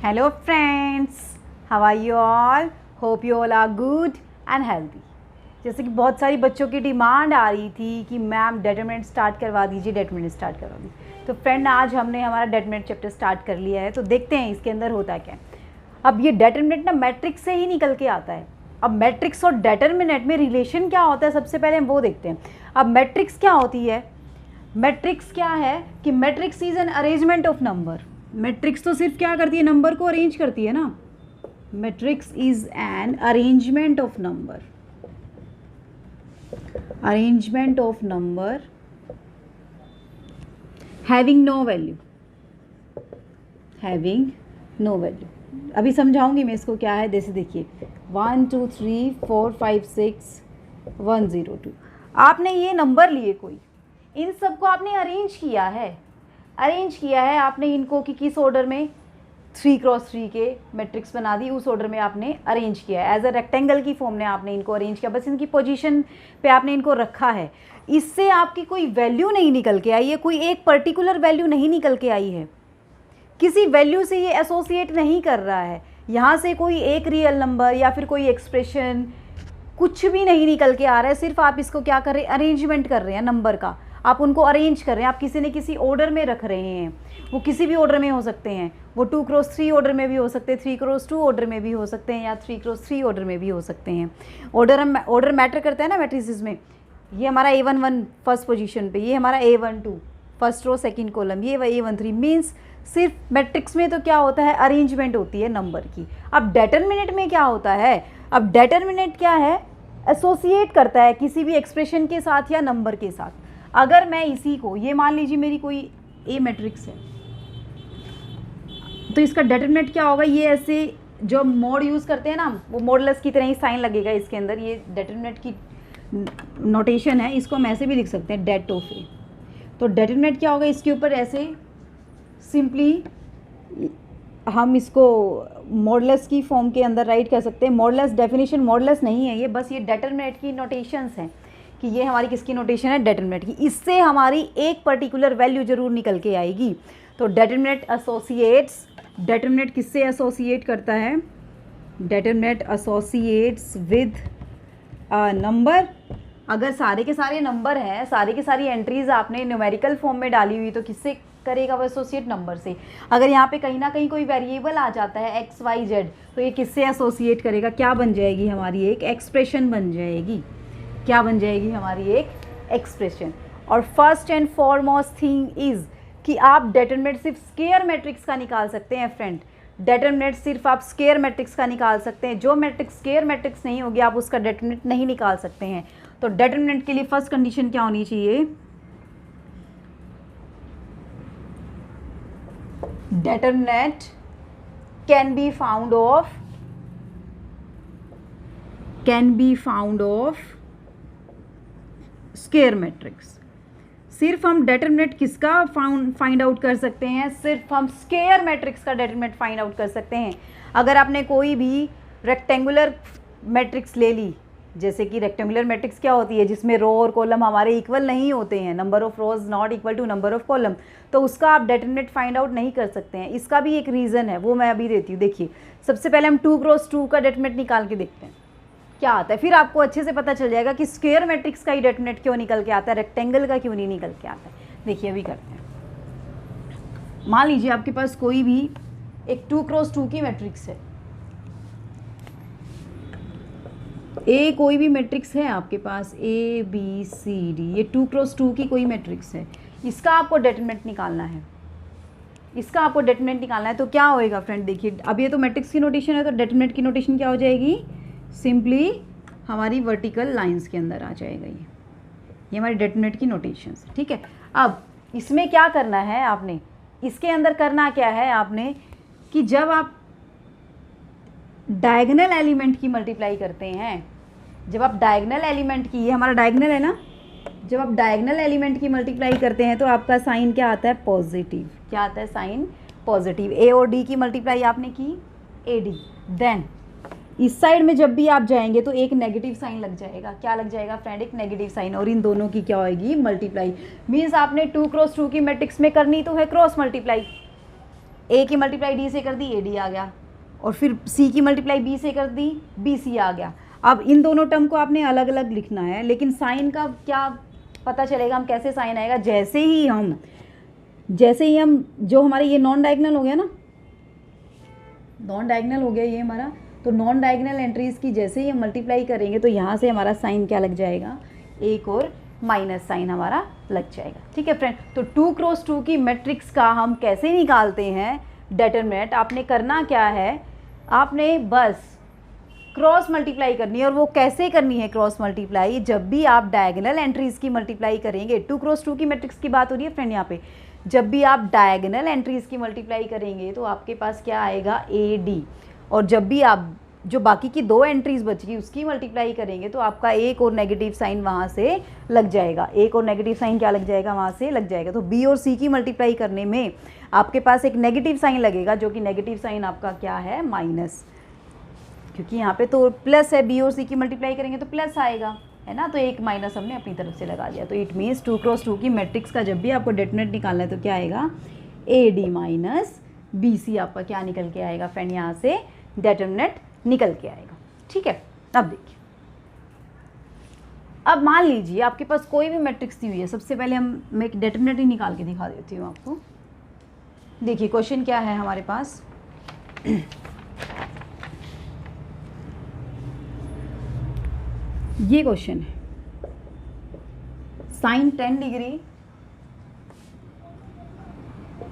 Hello friends, how are you all? Hope you all are good and healthy. जैसे कि बहुत सारी बच्चों की डिमांड आ रही थी कि मैम डेटरमिनेंट स्टार्ट करवा दीजिए, डेटरमिनेंट स्टार्ट करवा दीजिए। तो फ्रेंड आज हमने हमारा डेटरमिनेंट चैप्टर स्टार्ट कर लिया है, तो देखते हैं इसके अंदर होता क्या है। अब ये डेटरमिनेंट ना मैट्रिक्स से ही निकल के आता है। अब मैट्रिक्स और डेटरमिनेंट में रिलेशन क्या होता है, सबसे पहले हम वो देखते हैं। अब मैट्रिक्स क्या होती है? मैट्रिक्स क्या है कि matrix is an arrangement of number. Matrix तो सिर्फ क्या करती है, नंबर को अरेंज करती है ना। Matrix is an arrangement of number, arrangement of number having no value, having no value. अभी समझाऊंगी मैं इसको क्या है। जैसे देखिए 1 2 3 4 5 6 1 0 2, आपने ये नंबर लिए कोई, इन सबको आपने अरेंज किया है। अरेंज किया है आपने इनको कि किस ऑर्डर में, 3x3 के मैट्रिक्स बना दी, उस ऑर्डर में आपने अरेंज किया है। एज अ रेक्टेंगल की फॉर्म में आपने इनको अरेंज किया, बस इनकी पोजीशन पे आपने इनको रखा है। इससे आपकी कोई वैल्यू नहीं निकल के आई है, कोई एक पर्टिकुलर वैल्यू नहीं निकल के आई है, किसी वैल्यू से ये एसोसिएट नहीं कर रहा है। यहाँ से कोई एक रियल नंबर या फिर कोई एक्सप्रेशन कुछ भी नहीं निकल के आ रहा है। सिर्फ आप इसको क्या कर रहे हैं, अरेंजमेंट कर रहे हैं नंबर का, आप उनको अरेंज कर रहे हैं, आप किसी न किसी ऑर्डर में रख रहे हैं। वो किसी भी ऑर्डर में हो सकते हैं, वो 2x3 ऑर्डर में भी हो सकते हैं, 3x2 ऑर्डर में भी हो सकते हैं, या 3x3 ऑर्डर में भी हो सकते हैं। ऑर्डर मैटर करता है ना मैट्रिसेस में। ये हमारा A11 फर्स्ट पोजीशन पे, ये हमारा A12 first row second column, ये A13 मीन्स सिर्फ मैट्रिक्स में तो क्या होता है, अरेंजमेंट होती है नंबर की। अब डेटरमिनेंट में क्या होता है, अब डेटरमिनेंट क्या है, एसोसिएट करता है किसी भी एक्सप्रेशन के साथ या नंबर के साथ। अगर मैं इसी को, ये मान लीजिए मेरी कोई ए मैट्रिक्स है, तो इसका डेटरमिनेंट क्या होगा, ये ऐसे जो मोड यूज़ करते हैं ना, वो मॉडुलस की तरह ही साइन लगेगा इसके अंदर। ये डेटरमिनेंट की नोटेशन है, इसको हम ऐसे भी लिख सकते हैं, डेट ऑफ ए। तो डेटरमिनेंट क्या होगा, इसके ऊपर ऐसे सिंपली हम इसको मॉडुलस की फॉर्म के अंदर राइट कर सकते हैं। मॉडुलस डेफिनेशन मॉडुलस नहीं है ये, बस ये डेटरमिनेंट की नोटेशंस हैं कि ये हमारी किसकी नोटेशन है, डेटरमिनेंट की। इससे हमारी एक पर्टिकुलर वैल्यू जरूर निकल के आएगी। तो डेटरमिनेंट एसोसिएट्स, डेटरमिनेंट किससे एसोसिएट करता है, determinant associates with a number. अगर सारे के सारे नंबर हैं, सारे के सारी एंट्रीज आपने न्यूमेरिकल फॉर्म में डाली हुई, तो किससे करेगा वो, एसोसिएट नंबर से। अगर यहाँ पे कहीं ना कहीं कोई वेरिएबल आ जाता है XYZ, तो ये किससे एसोसिएट करेगा, क्या बन जाएगी हमारी एक एक्सप्रेशन बन जाएगी। क्या बन जाएगी हमारी एक एक्सप्रेशन। और first and foremost thing is कि आप डेटरमिनेंट सिर्फ स्केयर मैट्रिक्स का निकाल सकते हैं फ्रेंड। डेटरमिनेंट सिर्फ आप स्केयर मैट्रिक्स का निकाल सकते हैं। जो मैट्रिक्स स्केयर मैट्रिक्स नहीं होगी, आप उसका डेटरमिनेंट नहीं निकाल सकते हैं। तो डेटरमिनेंट के लिए फर्स्ट कंडीशन क्या होनी चाहिए, determinant can be found of square matrix. सिर्फ हम डेटरमिनेंट किसका फाइंड आउट कर सकते हैं, सिर्फ हम स्केयर मैट्रिक्स का डेटरमिनेंट फाइंड आउट कर सकते हैं। अगर आपने कोई भी रेक्टेंगुलर मैट्रिक्स ले ली, जैसे कि रेक्टेंगुलर मैट्रिक्स क्या होती है, जिसमें रो और कॉलम हमारे इक्वल नहीं होते हैं, number of rows not equal to number of column, तो उसका आप डेटरमिनेंट फाइंड आउट नहीं कर सकते हैं। इसका भी एक रीज़न है, वो मैं अभी देती हूँ। देखिए सबसे पहले हम 2x2 का डेटरमिनेंट निकाल के देखते हैं क्या आता है, फिर आपको अच्छे से पता चल जाएगा कि स्क्वायर मैट्रिक्स का ही डेटरमिनेंट क्यों निकल के आता है, रेक्टेंगल का क्यों नहीं निकल के आता है। देखिए अभी करते हैं। मान लीजिए आपके पास कोई भी एक 2x2 की मैट्रिक्स है, ए कोई भी मैट्रिक्स है आपके पास, ABCD, ये 2x2 की कोई मैट्रिक्स है, इसका आपको डेटरमिनेंट निकालना है, इसका आपको डेटरमिनेंट निकालना है। तो क्या होएगा फ्रेंड, देखिए अब ये तो मैट्रिक्स की नोटेशन है, तो डेटरमिनेंट की नोटेशन क्या हो जाएगी, सिंपली हमारी वर्टिकल लाइंस के अंदर आ जाएगा। ये हमारी डेटरमिनेंट की नोटेशंस, ठीक है। अब इसमें क्या करना है आपने, इसके अंदर करना क्या है आपने, कि जब आप डायगोनल एलिमेंट की मल्टीप्लाई करते हैं, जब आप डायगोनल एलिमेंट की, ये हमारा डायगोनल है ना, जब आप डायगोनल एलिमेंट की मल्टीप्लाई करते हैं तो आपका साइन क्या आता है, पॉजिटिव। क्या आता है, साइन पॉजिटिव। A और D की मल्टीप्लाई आपने की AD, देन इस साइड में जब भी आप जाएंगे तो एक नेगेटिव साइन लग जाएगा। क्या लग जाएगा फ्रेंड, एक नेगेटिव साइन, और इन दोनों की क्या होगी, मल्टीप्लाई। मीन्स आपने 2x2 की मैट्रिक्स में करनी तो है क्रॉस मल्टीप्लाई। ए की मल्टीप्लाई डी से कर दी, ए डी आ गया, और फिर सी की मल्टीप्लाई बी से कर दी, बी सी आ गया। अब इन दोनों टर्म को आपने अलग अलग लिखना है, लेकिन साइन का क्या पता चलेगा, हम कैसे साइन आएगा, जैसे ही हम जो हमारे ये नॉन डायगोनल हो गया ना, नॉन डायगोनल हो गया ये हमारा, तो नॉन डायगोनल एंट्रीज़ की जैसे ही हम मल्टीप्लाई करेंगे तो यहाँ से हमारा साइन क्या लग जाएगा, एक और माइनस साइन हमारा लग जाएगा। ठीक है फ्रेंड, तो 2 क्रॉस 2 की मैट्रिक्स का हम कैसे निकालते हैं डिटरमिनेंट, आपने करना क्या है, आपने बस क्रॉस मल्टीप्लाई करनी है। और वो कैसे करनी है क्रॉस मल्टीप्लाई, जब भी आप डायगोनल एंट्रीज़ की मल्टीप्लाई करेंगे, 2 क्रॉस 2 की मैट्रिक्स की बात हो रही है फ्रेंड यहाँ पे, जब भी आप डायगोनल एंट्रीज़ की मल्टीप्लाई करेंगे तो आपके पास क्या आएगा, ए डी, और जब भी आप जो बाकी की 2 एंट्रीज बचगी उसकी मल्टीप्लाई करेंगे तो आपका एक और नेगेटिव साइन वहाँ से लग जाएगा, एक और नेगेटिव साइन क्या लग जाएगा, वहाँ से लग जाएगा। तो बी और सी की मल्टीप्लाई करने में आपके पास एक नेगेटिव साइन लगेगा, जो कि नेगेटिव साइन आपका क्या है, माइनस, क्योंकि यहाँ पे तो प्लस है, बी और सी की मल्टीप्लाई करेंगे तो प्लस आएगा, है ना, तो एक माइनस हमने अपनी तरफ से लगा दिया। तो इट मीन्स 2 क्रॉस 2 की मैट्रिक्स का जब भी आपको डिटरमिनेंट निकालना है तो क्या आएगा, A D minus B C आपका क्या निकल के आएगा फ्रेंड, यहाँ से डिटरमिनेंट निकल के आएगा। ठीक है, अब देखिए, अब मान लीजिए आपके पास कोई भी मैट्रिक्स दी हुई है, सबसे पहले मैं एक डिटरमिनेंट ही निकाल के दिखा देती हूँ आपको। देखिए क्वेश्चन क्या है हमारे पास, ये क्वेश्चन है, sine 10 degree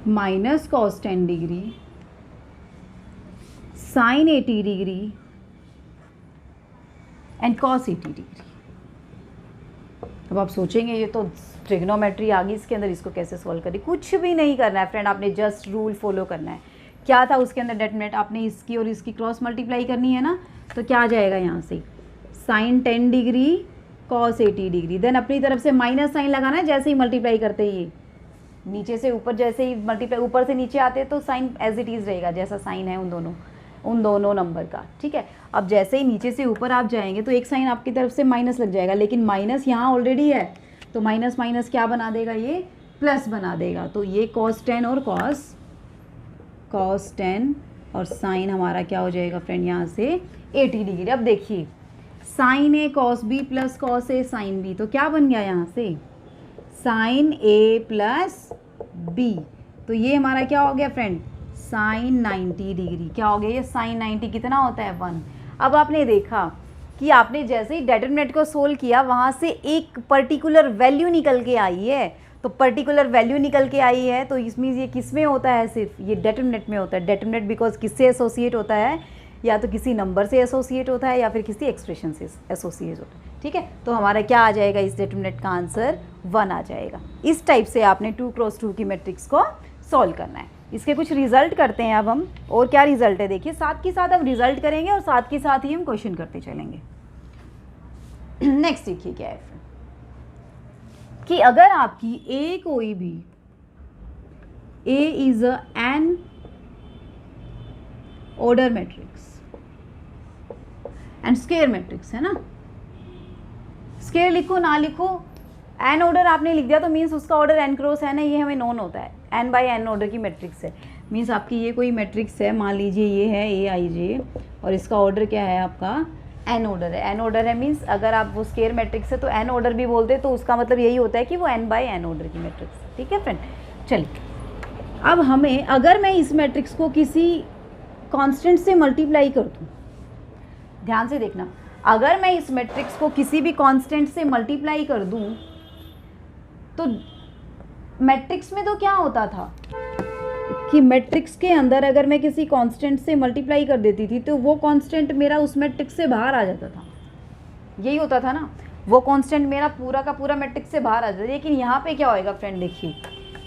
minus cos 10 degree sine 80 degree and cos 80 degree. अब आप सोचेंगे ये तो ट्रिग्नोमेट्री आ गई इसके अंदर, इसको कैसे सॉल्व करें, कुछ भी नहीं करना है फ्रेंड, आपने जस्ट रूल फॉलो करना है। क्या था उसके अंदर डिटरमिनेंट, आपने इसकी और इसकी क्रॉस मल्टीप्लाई करनी है ना, तो क्या आ जाएगा यहाँ से, sine 10 degree cos 80 degree, then अपनी तरफ से माइनस साइन लगाना है, जैसे ही मल्टीप्लाई करते ही नीचे से ऊपर, जैसे ही मल्टीप्लाई ऊपर से नीचे आते तो साइन एज इट इज़ रहेगा, जैसा साइन है उन दोनों नंबर का। ठीक है, अब जैसे ही नीचे से ऊपर आप जाएंगे तो एक साइन आपकी तरफ से माइनस लग जाएगा, लेकिन माइनस यहाँ ऑलरेडी है तो माइनस माइनस क्या बना देगा, ये प्लस बना देगा। तो ये cos 10 और cos 10 और साइन हमारा क्या हो जाएगा फ्रेंड, यहाँ से 80 डिग्री। अब देखिए sign A cos B plus cos A sine B, तो क्या बन गया यहाँ से, साइन ए प्लस बी, तो ये हमारा क्या हो गया फ्रेंड, साइन 90 डिग्री। क्या हो गया ये, साइन 90 कितना होता है, 1। अब आपने देखा कि आपने जैसे ही डिटरमिनेंट को सोल्व किया वहाँ से एक पर्टिकुलर वैल्यू निकल के आई है, तो पर्टिकुलर वैल्यू निकल के आई है तो इसमें ये किस में होता है, सिर्फ ये डिटरमिनेंट में होता है। डिटरमिनेंट बिकॉज किससे एसोसिएट होता है, या तो किसी नंबर से एसोसिएट होता है या फिर किसी एक्सप्रेशन से एसोसिएट होता है। ठीक है, तो हमारा क्या आ जाएगा, इस डिटरमिनेंट का आंसर 1 आ जाएगा। इस टाइप से आपने 2 क्रॉस 2 की मैट्रिक्स को सॉल्व करना है। इसके कुछ रिजल्ट करते हैं अब हम, और क्या रिजल्ट है देखिए, साथ के साथ हम रिजल्ट करेंगे और साथ के साथ ही हम क्वेश्चन करते चलेंगे। नेक्स्ट देखिए क्या है कि अगर आपकी ए कोई भी A is an order matrix and square matrix है ना, स्क्वायर लिखो ना लिखो, एन ऑर्डर आपने लिख दिया तो मीन्स उसका ऑर्डर एन क्रॉस है ना, ये हमें नोन होता है, एन बाई एन ऑर्डर की मैट्रिक्स है। मीन्स आपकी ये कोई मैट्रिक्स है, मान लीजिए ये है ए आई जे और इसका ऑर्डर क्या है आपका, एन ऑर्डर है। एन ऑर्डर है मीन्स अगर आप वो स्क्वायर मैट्रिक्स है तो एन ऑर्डर भी बोलते हैं, तो उसका मतलब यही होता है कि वो एन बाई एन ऑर्डर की मैट्रिक्स है। ठीक है फ्रेंड, चलिए अब हमें, अगर मैं इस मैट्रिक्स को किसी कांस्टेंट से मल्टीप्लाई कर दूँ, ध्यान से देखना, अगर मैं इस मैट्रिक्स को किसी भी कांस्टेंट से मल्टीप्लाई कर दूँ तो मैट्रिक्स में तो क्या होता था कि मैट्रिक्स के अंदर अगर मैं किसी कांस्टेंट से मल्टीप्लाई कर देती थी तो वो कांस्टेंट मेरा उस मैट्रिक्स से बाहर आ जाता था, यही होता था ना, वो कांस्टेंट मेरा पूरा का पूरा मैट्रिक्स से बाहर आ जाता। लेकिन यहाँ पे क्या होएगा फ्रेंड, देखिए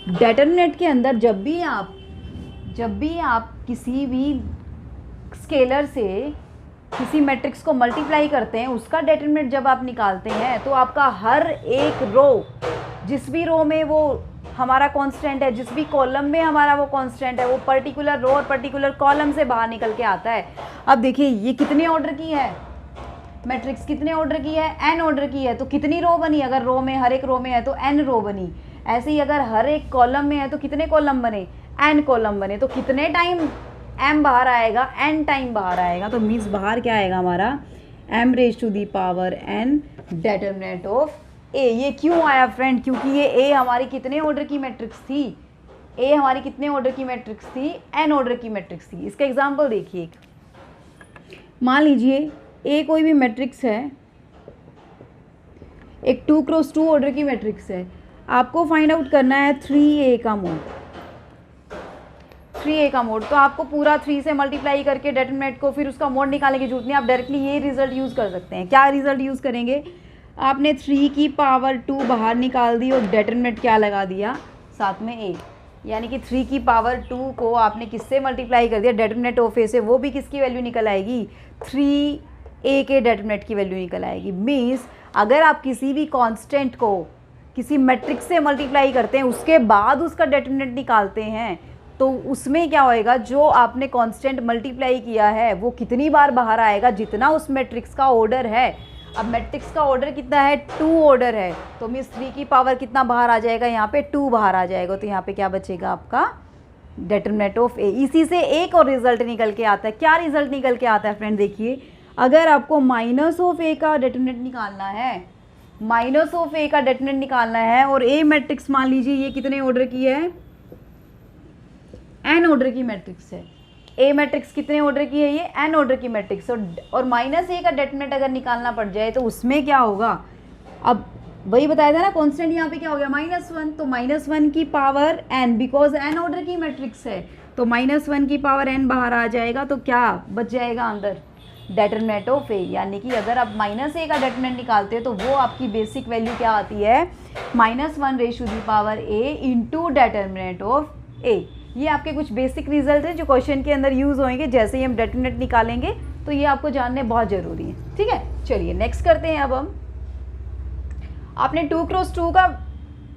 डिटरमिनेंट के अंदर जब भी आप किसी भी स्केलर से किसी मैट्रिक्स को मल्टीप्लाई करते हैं, उसका डिटरमिनेंट जब आप निकालते हैं तो आपका हर एक रो, जिस भी रो में वो हमारा कांस्टेंट है, जिस भी कॉलम में हमारा वो कांस्टेंट है, वो पर्टिकुलर रो और पर्टिकुलर कॉलम से बाहर निकल के आता है। अब देखिए ये कितने ऑर्डर की है मैट्रिक्स, कितने ऑर्डर की है, एन ऑर्डर की है, तो कितनी रो बनी, अगर रो में हर एक रो में है तो एन रो बनी। ऐसे ही अगर हर एक कॉलम में है तो कितने कॉलम बने, n कॉलम बने, तो कितने टाइम m बाहर आएगा, n टाइम बाहर आएगा। तो मीन्स बाहर क्या आएगा हमारा m raise to the power n determinant of a। ये क्यों आया फ्रेंड, क्योंकि ये a हमारी कितने ऑर्डर की मैट्रिक्स थी, a हमारी कितने ऑर्डर की मैट्रिक्स थी, n ऑर्डर की मैट्रिक्स थी। इसका एग्जांपल देखिए, एक मान लीजिए a कोई भी मैट्रिक्स है, एक 2x2 ऑर्डर की मैट्रिक्स है, आपको फाइंड आउट करना है 3a का मोड, 3a का मोड। तो आपको पूरा 3 से मल्टीप्लाई करके डेटरमिनेंट को फिर उसका मोड निकालने की जरूरत नहीं, आप डायरेक्टली ये रिजल्ट यूज़ कर सकते हैं। क्या रिजल्ट यूज़ करेंगे, आपने 3 की पावर 2 बाहर निकाल दी और डेटरमिनेंट क्या लगा दिया साथ में a, यानी कि 3 की पावर 2 को आपने किससे मल्टीप्लाई कर दिया, डेटरमिनेंट ऑफ a से, वो भी किसकी वैल्यू निकल आएगी, 3a के डेटरमिनेंट की वैल्यू निकल आएगी। मीन्स अगर आप किसी भी कांस्टेंट को किसी मैट्रिक्स से मल्टीप्लाई करते हैं उसके बाद उसका डेटरमिनेंट निकालते हैं, तो उसमें क्या होएगा, जो आपने कांस्टेंट मल्टीप्लाई किया है वो कितनी बार बाहर आएगा, जितना उस मैट्रिक्स का ऑर्डर है। अब मैट्रिक्स का ऑर्डर कितना है, 2 ऑर्डर है, तो मीन्स 3 की पावर कितना बाहर आ जाएगा, यहाँ पे 2 बाहर आ जाएगा। तो यहाँ पे क्या बचेगा आपका डेटरमिनेंट ऑफ a। इसी से एक और रिजल्ट निकल के आता है। क्या रिजल्ट निकल के आता है फ्रेंड, देखिए, अगर आपको माइनस ऑफ a का डेटरमिनेंट निकालना है, माइनस ऑफ a का डेटरमिनेंट निकालना है, और a मैट्रिक्स मान लीजिए ये कितने ऑर्डर की है, n ऑर्डर की मैट्रिक्स है। a मैट्रिक्स कितने ऑर्डर की है, ये n ऑर्डर की मैट्रिक्स, और माइनस a का डेटरमिनेंट अगर निकालना पड़ जाए तो उसमें क्या होगा, अब वही बताया था ना, कांस्टेंट यहाँ पे क्या हो गया, -1, तो -1 की power n, because n order की मैट्रिक्स है, तो -1 की पावर n बाहर आ जाएगा, तो क्या बच जाएगा अंदर, डेटरमिनेंट ऑफ a। यानी कि अगर आप -a का डेटरमिनेंट निकालते हैं तो वो आपकी बेसिक वैल्यू क्या आती है, -1 raise to the power a into determinant of a। ये आपके कुछ बेसिक रिजल्ट हैं जो क्वेश्चन के अंदर यूज़ होंगे, जैसे ही हम डेटरमिनेंट निकालेंगे, तो ये आपको जानने बहुत ज़रूरी है। ठीक है, चलिए नेक्स्ट करते हैं। अब हम, आपने 2x2 का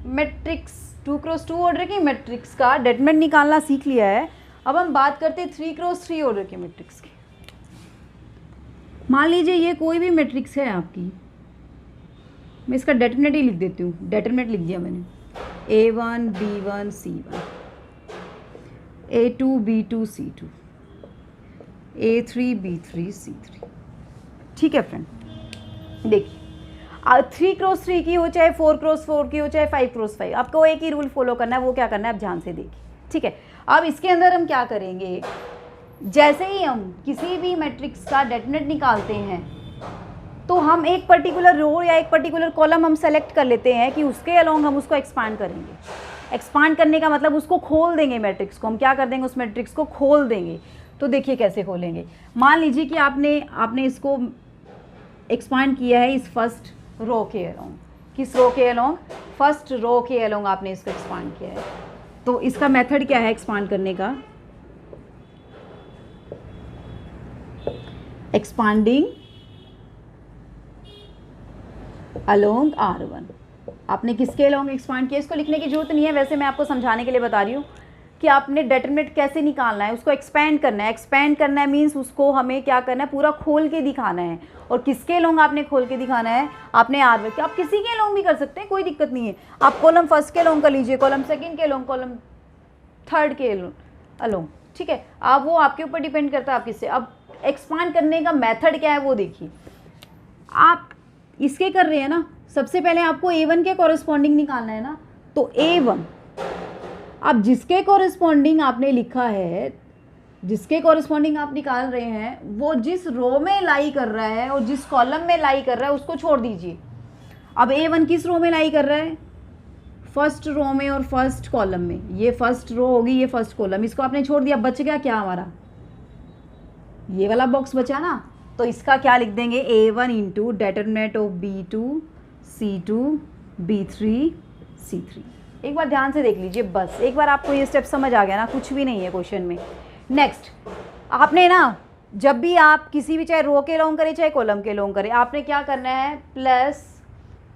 मैट्रिक्स, 2x2 ऑर्डर की मैट्रिक्स का डेटरमिनेंट निकालना सीख लिया है। अब हम बात करते हैं 3x3 ऑर्डर की मैट्रिक्स की। मान लीजिए ये कोई भी मैट्रिक्स है आपकी, मैं इसका डेटरमिनेंट ही लिख देती हूँ, डेटरमिनेंट लिख दिया मैंने, a1 b1 c1, a2 b2 c2, a3 b3 c3। ठीक है फ्रेंड, देखिए 3x3 की हो, चाहे 4x4 की हो, चाहे 5x5, आपको एक ही रूल फॉलो करना है। वो क्या करना है, आप ध्यान से देखिए। ठीक है, अब इसके अंदर हम क्या करेंगे, जैसे ही हम किसी भी मैट्रिक्स का डेटरमिनेंट निकालते हैं तो हम एक पर्टिकुलर रो या एक पर्टिकुलर कॉलम हम सेलेक्ट कर लेते हैं कि उसके अलोंग हम उसको एक्सपांड करेंगे। एक्सपांड करने का मतलब उसको खोल देंगे, मैट्रिक्स को हम क्या कर देंगे, उस मैट्रिक्स को खोल देंगे। तो देखिए कैसे खोलेंगे, मान लीजिए कि आपने इसको एक्सपांड किया है इस फर्स्ट रो के अलोंग, किस रो के अलोंग, फर्स्ट रो के अलोंग आपने इसको एक्सपांड किया है। तो इसका मेथड क्या है एक्सपांड करने का, एक्सपांडिंग अलोंग R1। आपने किसके अलोंग एक्सपांड किया, इसको लिखने की जरूरत नहीं है, वैसे मैं आपको समझाने के लिए बता रही हूँ कि आपने डेटरमिनेंट कैसे निकालना है, उसको एक्सपेंड करना है। एक्सपेंड करना है मीन्स उसको हमें क्या करना है, पूरा खोल के दिखाना है। और किसके अलोंग आपने खोल के दिखाना है, आपने R1 के, आप किसी के अलोंग भी कर सकते हैं, कोई दिक्कत नहीं है। आप कॉलम फर्स्ट के अलोंग कर लीजिए, कॉलम सेकंड के अलोंग, कॉलम थर्ड के अलोंग। ठीक है, आप वो आपके ऊपर डिपेंड करता है आप किससे। अब एक्सपांड करने का मेथड क्या है वो देखिए, आप इसके कर रहे हैं ना, सबसे पहले आपको A1 के कॉरेस्पॉन्डिंग निकालना है ना, तो A1 अब जिसके कॉरेस्पॉन्डिंग आपने लिखा है, जिसके कॉरेस्पॉन्डिंग आप निकाल रहे हैं, वो जिस रो में लाई कर रहा है और जिस कॉलम में लाई कर रहा है उसको छोड़ दीजिए। अब A1 किस रो में लाई कर रहा है, फर्स्ट रो में और फर्स्ट कॉलम में। ये फर्स्ट रो होगी, ये फर्स्ट कॉलम, इसको आपने छोड़ दिया, बच गया क्या हमारा, ये वाला बॉक्स बचा ना। तो इसका क्या लिख देंगे, A1 into determinant of B2 C2 B3 C3। एक बार ध्यान से देख लीजिए, बस एक बार आपको ये स्टेप समझ आ गया ना, कुछ भी नहीं है क्वेश्चन में। नेक्स्ट, आपने ना जब भी आप किसी भी, चाहे रो के अलोंग करें चाहे कॉलम के अलोंग करें, आपने क्या करना है, प्लस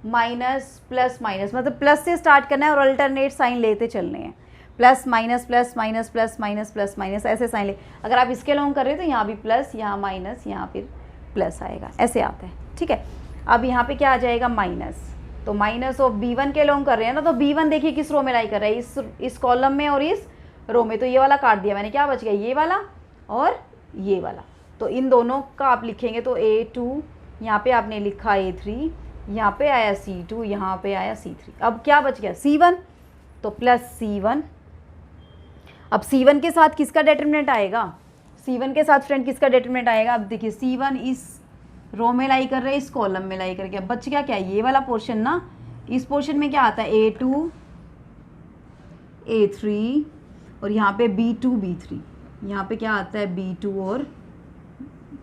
माइनस प्लस माइनस, मतलब प्लस से स्टार्ट करना है और अल्टरनेट साइन लेते चलने हैं। Plus minus plus minus plus minus plus minus, ऐसे साइन ले। अगर आप इसके अलोंग कर रहे हैं तो यहाँ भी प्लस, यहाँ माइनस, यहाँ फिर प्लस आएगा, ऐसे आता है। ठीक है, अब यहाँ पे क्या आ जाएगा, माइनस। तो माइनस ऑफ B1 के अलोंग कर रहे हैं ना, तो B1 देखिए किस रो में लाई कर रहा है, इस कॉलम में और इस रो में तो ये वाला काट दिया मैंने, क्या बच गया ये वाला और ये वाला। तो इन दोनों का आप लिखेंगे तो A2, यहाँ पे आपने लिखा A3, यहाँ पे आया C2, यहाँ पे आया C3। अब क्या बच गया C1, तो प्लस C1। अब C1 के साथ किसका डिटरमिनेंट आएगा, C1 के साथ फ्रेंड किसका डिटरमिनेंट आएगा। अब देखिए C1 इस रो में लाई कर रहे हैं, इस कॉलम में लाई करके, अब बच गया क्या ये वाला पोर्शन ना। इस पोर्शन में क्या आता है A2 A3 और यहाँ पे B2 B3, यहाँ पे क्या आता है B2 और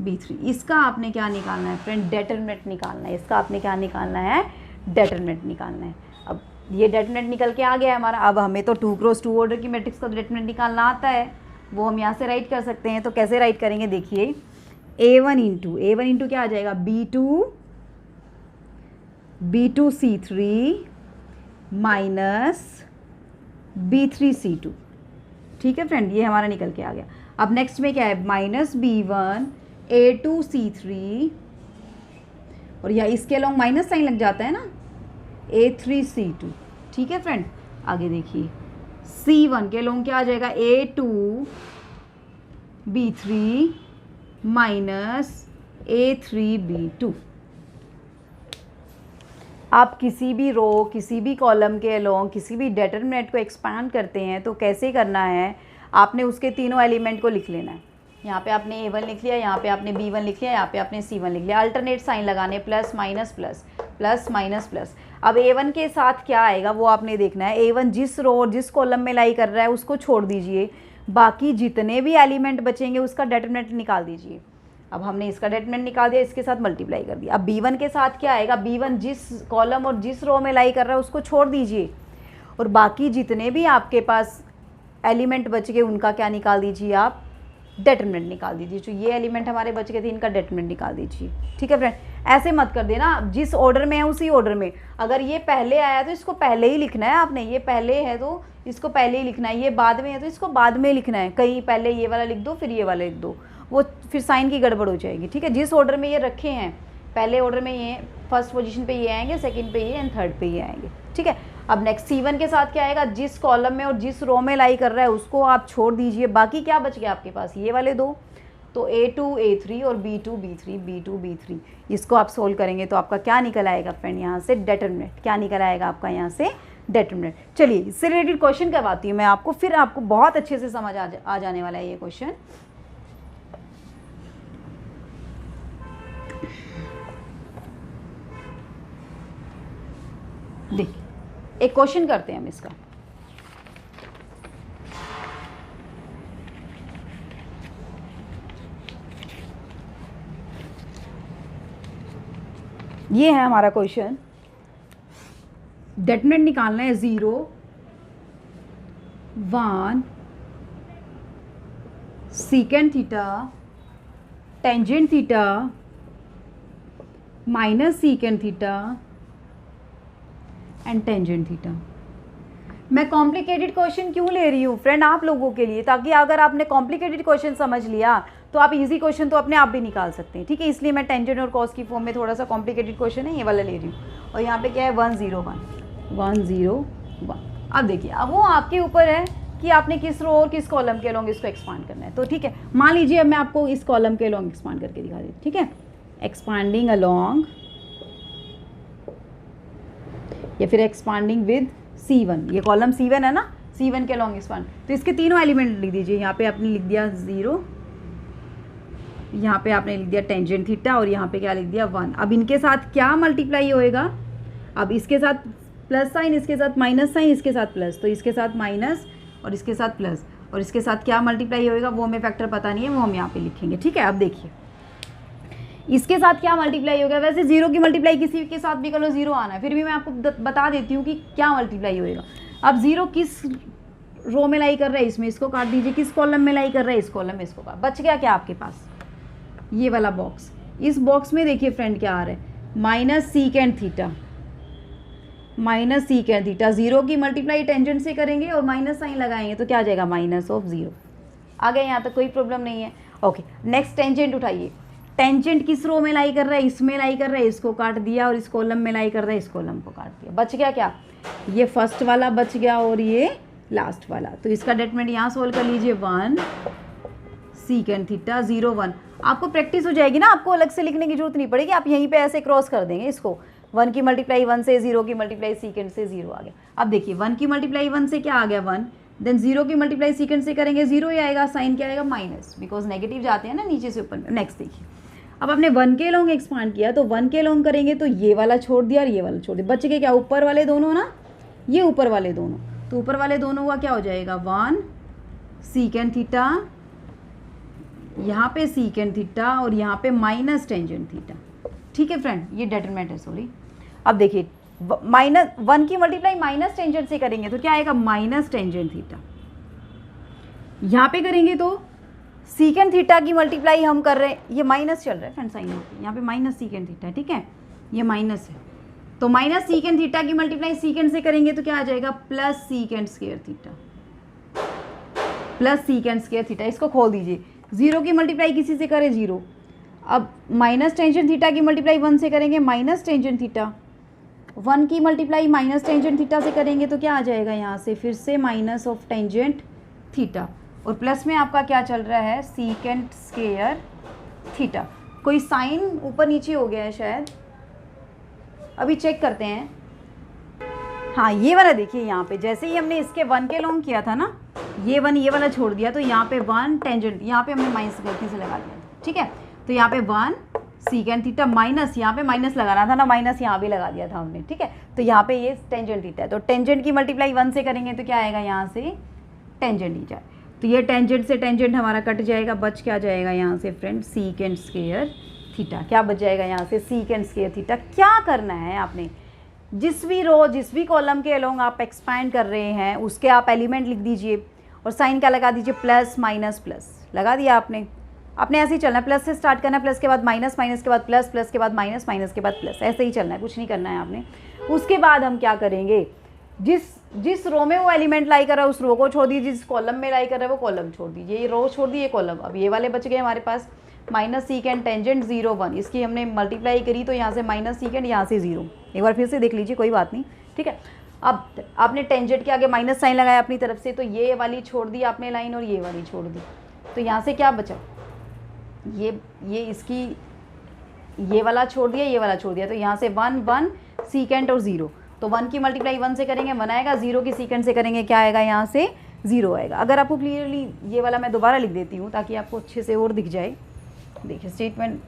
B3। इसका आपने क्या निकालना है फ्रेंड, डिटरमिनेंट निकालना है। इसका आपने क्या निकालना है, डिटरमिनेंट निकालना है। अब ये डिटरमिनेंट निकल के आ गया है हमारा। अब हमें तो 2x2 ऑर्डर की मैट्रिक्स का डिटरमिनेंट निकालना आता है, वो हम यहाँ से राइट कर सकते हैं। तो कैसे राइट करेंगे, देखिए A1 इंटू क्या आ जाएगा B2 C3 minus B3 C2। ठीक है फ्रेंड, ये हमारा निकल के आ गया। अब नेक्स्ट में क्या है, माइनस B1 A2 C3 और या इसके अलॉन्ग माइनस साइन लग जाता है ना, A3 C2। ठीक है फ्रेंड, आगे देखिए C1 के अलॉन्ग क्या आ जाएगा A2 B3 minus A3 B2। आप किसी भी रो किसी भी कॉलम के अलॉन्ग किसी भी डिटरमिनेंट को एक्सपांड करते हैं तो कैसे करना है, आपने उसके तीनों एलिमेंट को लिख लेना है। यहाँ पे आपने A1 लिख लिया, यहाँ पे आपने B1 लिख लिया, यहाँ पे आपने C1 लिख लिया। अल्टरनेट साइन लगाने, plus minus plus plus minus plus. अब A1 के साथ क्या आएगा वो आपने देखना है। A1 जिस रो और जिस कॉलम में लाई कर रहा है उसको छोड़ दीजिए, बाकी जितने भी एलिमेंट बचेंगे उसका डिटरमिनेंट निकाल दीजिए। अब हमने इसका डिटरमिनेंट निकाल दिया, इसके साथ मल्टीप्लाई कर दिया। अब B1 के साथ क्या आएगा, B1 जिस कॉलम और जिस रो में लाई कर रहा है उसको छोड़ दीजिए और बाकी जितने भी आपके पास एलिमेंट बच गए उनका क्या निकाल दीजिए, आप डिटरमिनेंट निकाल दीजिए। जो ये एलिमेंट हमारे बच गए थे इनका डिटरमिनेंट निकाल दीजिए। ठीक है फ्रेंड, ऐसे मत कर देना, जिस ऑर्डर में है उसी ऑर्डर में। अगर ये पहले आया तो इसको पहले ही लिखना है आपने, ये पहले है तो इसको पहले ही लिखना है, ये बाद में है तो इसको बाद में लिखना है। कहीं पहले ये वाला लिख दो फिर ये वाला लिख दो, वो फिर साइन की गड़बड़ हो जाएगी। ठीक है, जिस ऑर्डर में ये रखे हैं, पहले ऑर्डर में ये फर्स्ट पोजीशन पे ये आएंगे, सेकंड पे ये एंड थर्ड पे ये आएंगे। ठीक है, अब नेक्स्ट C1 के साथ क्या आएगा, जिस कॉलम में और जिस रो में लाई कर रहा है उसको आप छोड़ दीजिए, बाकी क्या बच गया आपके पास, ये वाले दो। तो A2 A3 और B2 B3 B2 B3, इसको आप सोल्व करेंगे तो आपका क्या निकल आएगा फ्रेंड, यहाँ से डिटरमिनेंट। क्या निकल आएगा आपका यहाँ से, डिटरमिनेंट। चलिए इससे रिलेटेड क्वेश्चन करवाती हूँ मैं आपको, फिर आपको बहुत अच्छे से समझ आ जाने वाला है ये क्वेश्चन। देखिए एक क्वेश्चन करते हैं हम इसका। ये है हमारा क्वेश्चन, डिटरमिनेंट निकालना है 0 1 second theta tangent theta minus second theta and tangent theta. मैं कॉम्प्लिकेटेड क्वेश्चन क्यों ले रही हूँ फ्रेंड, आप लोगों के लिए, ताकि अगर आपने कॉम्प्लिकेटेड क्वेश्चन समझ लिया तो आप इजी क्वेश्चन तो अपने आप भी निकाल सकते हैं। ठीक है, इसलिए मैं टेंजेंट और कॉस की फॉर्म में थोड़ा सा कॉम्प्लिकेटेड क्वेश्चन है ये वाला ले रही हूँ। और यहाँ पे क्या है 101। अब देखिए, अब वो आपके ऊपर है कि आपने किस रो और किस कॉलम के अलॉन्ग इसको एक्सपांड करना है। तो ठीक है, मान लीजिए अब मैं आपको इस कॉलम के अलॉन्ग एक्सपांड करके दिखा देती। ठीक है, एक्सपांडिंग अलॉन्ग या फिर एक्सपांडिंग विद C1, ये कॉलम C1 है ना, C1 के अलॉन्ग एक्सपांड। तो इसके तीनों एलिमेंट लिख दीजिए। यहाँ पे आपने लिख दिया 0, यहाँ पे आपने लिख दिया टेंजेंट थीटा और यहाँ पे क्या लिख दिया 1। अब इनके साथ क्या मल्टीप्लाई होएगा, अब इसके साथ प्लस साइन, इसके साथ माइनस साइन, इसके साथ प्लस, तो इसके साथ माइनस और इसके साथ प्लस, और इसके साथ क्या मल्टीप्लाई होएगा वो हमें फैक्टर पता नहीं है, वो हम यहाँ पे लिखेंगे। ठीक है, अब देखिए इसके साथ क्या मल्टीप्लाई होगा। वैसे 0 की मल्टीप्लाई किसी के साथ भी कर लो 0 आना है, फिर भी मैं आपको बता देती हूँ कि क्या मल्टीप्लाई होएगा। अब 0 किस रो में लाई कर रहा है, इसमें इसको काट दीजिए, किस कॉलम में लाई कर रहा है, इस कॉलम में इसको काट। बच गया क्या आपके पास, ये वाला बॉक्स। इस बॉक्स में देखिए फ्रेंड क्या आ रहा है, माइनस सेकेंड थीटा 0 की मल्टीप्लाई टेंजेंट से करेंगे और माइनस साइन लगाएंगे तो क्या आ जाएगा, माइनस ऑफ 0। आ गया, यहाँ तक कोई प्रॉब्लम नहीं है। ओके, नेक्स्ट टेंजेंट उठाइए। टेंजेंट किस रो में लाई कर रहा है, इसमें लाई कर रहा है, इसको काट दिया, और इस कॉलम में लाई कर रहा है, इस कॉलम को काट दिया। बच गया क्या, ये फर्स्ट वाला बच गया और ये लास्ट वाला। तो इसका डेटरमिनेंट यहाँ सोल्व कर लीजिए 1 सीकेंड थीटा 0 1। आपको प्रैक्टिस हो जाएगी ना, आपको अलग से लिखने की जरूरत नहीं पड़ेगी, आप यहीं पे ऐसे क्रॉस कर देंगे इसको। 1 की मल्टीप्लाई 1 से, 0 की मल्टीप्लाई सीकेंड से 0 आ गया। अब देखिए 1 की मल्टीप्लाई 1 से क्या आ गया 1, देन 0 की मल्टीप्लाई सीकेंड से करेंगे 0 ही आएगा, साइन क्या आएगा माइनस, बिकॉज नेगेटिव जाते हैं ना नीचे से ऊपर में। नेक्स्ट देखिए, अब आपने 1 के लॉन्ग एक्सपांड किया तो 1 के लॉन्ग करेंगे तो ये वाला छोड़ दिया और ये वाला छोड़ दिया, बच गए क्या ऊपर वाले दोनों ना, ये ऊपर वाले दोनों। तो ऊपर वाले दोनों का क्या हो जाएगा 1 सीकेंड थीटा, यहाँ पे सीकेंड थीटा और यहाँ पे माइनस टेंजेंट थीटा। ठीक है फ्रेंड, ये डेटरमिनेंट है सॉरी। अब देखिए -1 की मल्टीप्लाई माइनस टेंजेंट से करेंगे तो क्या आएगा माइनस टेंजेंट थीटा। यहाँ पे करेंगे तो सीकेंड थीटा की मल्टीप्लाई हम कर रहे हैं, ये माइनस चल रहा है फ्रेंड साइन होकर, यहाँ पे माइनस सीकेंड थीटा, ठीक है ये माइनस है। तो माइनस सीकेंड थीटा की मल्टीप्लाई सीकेंड से करेंगे तो क्या आ जाएगा plus secant square theta, plus secant square theta. इसको खोल दीजिए, 0 की मल्टीप्लाई किसी से करें 0, अब माइनस टेंजेंट थीटा की मल्टीप्लाई 1 से करेंगे माइनस टेंजेंट थीटा, 1 की मल्टीप्लाई माइनस टेंजेंट थीटा से करेंगे तो क्या आ जाएगा यहाँ से फिर से माइनस ऑफ टेंजेंट थीटा, और प्लस में आपका क्या चल रहा है सीकेंड स्क्वायर थीटा। कोई साइन ऊपर नीचे हो गया है शायद, अभी चेक करते हैं। हाँ ये वाला देखिए, यहाँ पे जैसे ही हमने इसके 1 के लॉन्ग किया था ना, ये 1 ये वाला छोड़ दिया तो यहाँ पे 1 टेंजेंट, यहाँ पे हमने माइनस गलती से लगा दिया, ठीक है। तो यहाँ पे 1 सीकेंड थीटा माइनस, यहाँ पे माइनस लगाना था ना, माइनस यहाँ भी लगा दिया था हमने, ठीक है। तो यहाँ पे ये टेंजेंट थीटा है, तो टेंजेंट की मल्टीप्लाई 1 से करेंगे तो क्या आएगा यहाँ से टेंजेंट थीटा। तो ये टेंजेंट से टेंजेंट हमारा कट जाएगा, बच क्या जाएगा यहाँ से फ्रेंड सीकेंड स्क्वायर थीटा। क्या बच जाएगा यहाँ से सीकेंड स्क्वायर थीटा। क्या करना है आपने, जिस भी रो जिस भी कॉलम के अलोंग आप एक्सपैंड कर रहे हैं उसके आप एलिमेंट लिख दीजिए और साइन क्या लगा दीजिए प्लस माइनस प्लस लगा दिया आपने। आपने ऐसे ही चलना है, प्लस से स्टार्ट करना है, प्लस के बाद माइनस, माइनस के बाद प्लस, प्लस के बाद माइनस, माइनस के बाद प्लस, ऐसे ही चलना है, कुछ नहीं करना है आपने। उसके बाद हम क्या करेंगे, जिस रो में वो एलिमेंट लाई कर रहा है उस रो को छोड़ दीजिए, जिस कॉलम में लाई कर रहा है वो कॉलम छोड़ दीजिए, ये रो छोड़ दी ये कॉलम। अब ये वाले बच गए हमारे पास माइनस सीकेंड टेंजेंट 0 1, इसकी हमने मल्टीप्लाई करी तो यहाँ से माइनस सीकेंड, यहाँ से 0। एक बार फिर से देख लीजिए, कोई बात नहीं, ठीक है। अब आपने टेंजेंट के आगे माइनस साइन लगाया अपनी तरफ से, तो ये वाली छोड़ दी आपने लाइन और ये वाली छोड़ दी, तो यहाँ से क्या बचा, ये इसकी ये वाला छोड़ दिया, ये वाला छोड़ दिया, तो यहाँ से 1 1 सीकेंड और 0। तो 1 की मल्टीप्लाई 1 से करेंगे 1 आएगा, 0 की सीकेंड से करेंगे क्या आएगा यहाँ से 0 आएगा। अगर आपको क्लियरली ये वाला मैं दोबारा लिख देती हूँ ताकि आपको अच्छे से और दिख जाए। देखिए स्टेटमेंट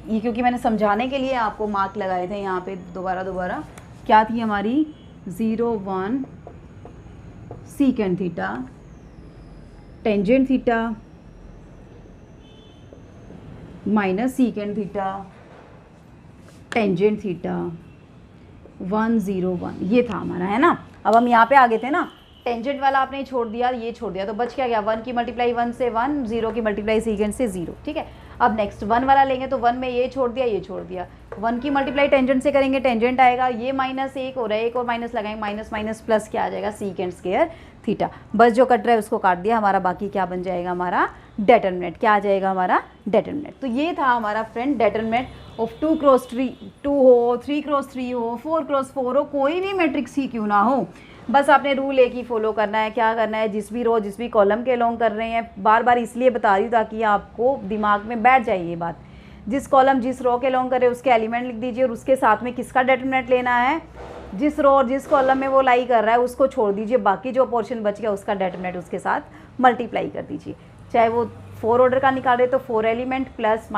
ये, क्योंकि मैंने समझाने के लिए आपको मार्क लगाए थे यहाँ पे दोबारा क्या थी हमारी 0 1 secant theta tangent theta minus secant theta tangent theta 1 0 1, ये था हमारा, है ना। अब हम यहाँ पे आ गए थे ना, टेंजेंट वाला आपने छोड़ दिया, ये छोड़ दिया, तो बच क्या गया 1 की मल्टीप्लाई 1 से 1, 0 की मल्टीप्लाई सीकेंड से 0, ठीक है। अब नेक्स्ट 1 वाला लेंगे तो 1 में ये छोड़ दिया, ये छोड़ दिया, 1 की मल्टीप्लाई टेंजेंट से करेंगे टेंजेंट आएगा, ये माइनस 1 हो रहा है, एक और माइनस लगाएंगे, माइनस माइनस प्लस क्या आ जाएगा सीकेंड स्क्वायर थीटा। बस जो कट रहा है उसको काट दिया, हमारा बाकी क्या बन जाएगा हमारा डेटरमिनेंट, क्या आ जाएगा हमारा डेटरमिनेंट। तो ये था हमारा फ्रेंड डेटरमिनेंट ऑफ 2 क्रॉस 2 हो, 3 क्रॉस 3 हो, 4 क्रॉस 4 हो, कोई भी मैट्रिक्स ही क्यों ना हो, बस आपने रूल एक ही फॉलो करना है। क्या करना है, जिस भी रो जिस भी कॉलम के अलोंग कर रहे हैं, बार बार इसलिए बता रही हूँ ताकि आपको दिमाग में बैठ जाए ये बात, जिस कॉलम जिस रो के अलोंग करे उसके एलिमेंट लिख दीजिए और उसके साथ में किसका डेटरमिनेंट लेना है, जिस रो और जिस कॉलम में वो लाई कर रहा है उसको छोड़ दीजिए, बाकी जो पोर्शन बच गया उसका डेटरमिनेंट उसके साथ मल्टीप्लाई कर दीजिए। चाहे वो 4 ऑर्डर का निकाल रहे तो 4 एलिमेंट प्लस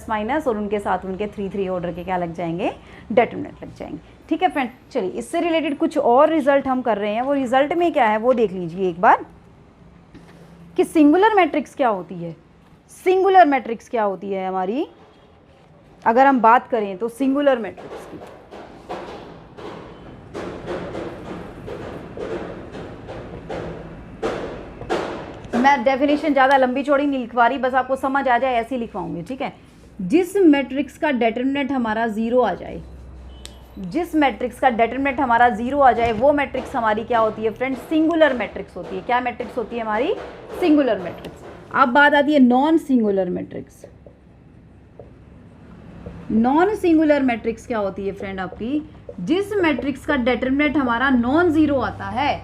माइनस और उनके साथ उनके 3 ऑर्डर के क्या लग जाएंगे डेटरमिनेंट लग जाएंगे, ठीक है फ्रेंड। चलिए इससे रिलेटेड कुछ और रिजल्ट हम कर रहे हैं, वो रिजल्ट में क्या है वो देख लीजिए एक बार कि सिंगुलर मैट्रिक्स क्या होती है। सिंगुलर मैट्रिक्स क्या होती है हमारी, अगर हम बात करें तो सिंगुलर मैट्रिक्स की, मैं डेफिनेशन ज़्यादा लंबी चौड़ी नहीं लिखवा रही, बस आपको समझ आ जाए ऐसे ही लिखवाऊंगी, ठीक है। जिस मैट्रिक्स का डेटरमिनेंट हमारा 0 आ जाए, जिस मैट्रिक्स का डेटरमिनेंट हमारा 0 आ जाए वो मैट्रिक्स हमारी क्या होती है फ्रेंड, सिंगुलर मैट्रिक्स होती है। क्या मैट्रिक्स होती है हमारी, सिंगुलर मैट्रिक्स। अब बात आती है non singular matrix. Non singular matrix क्या होती है फ्रेंड आपकी, जिस मैट्रिक्स का डेटरमिनेंट हमारा नॉन जीरो आता है,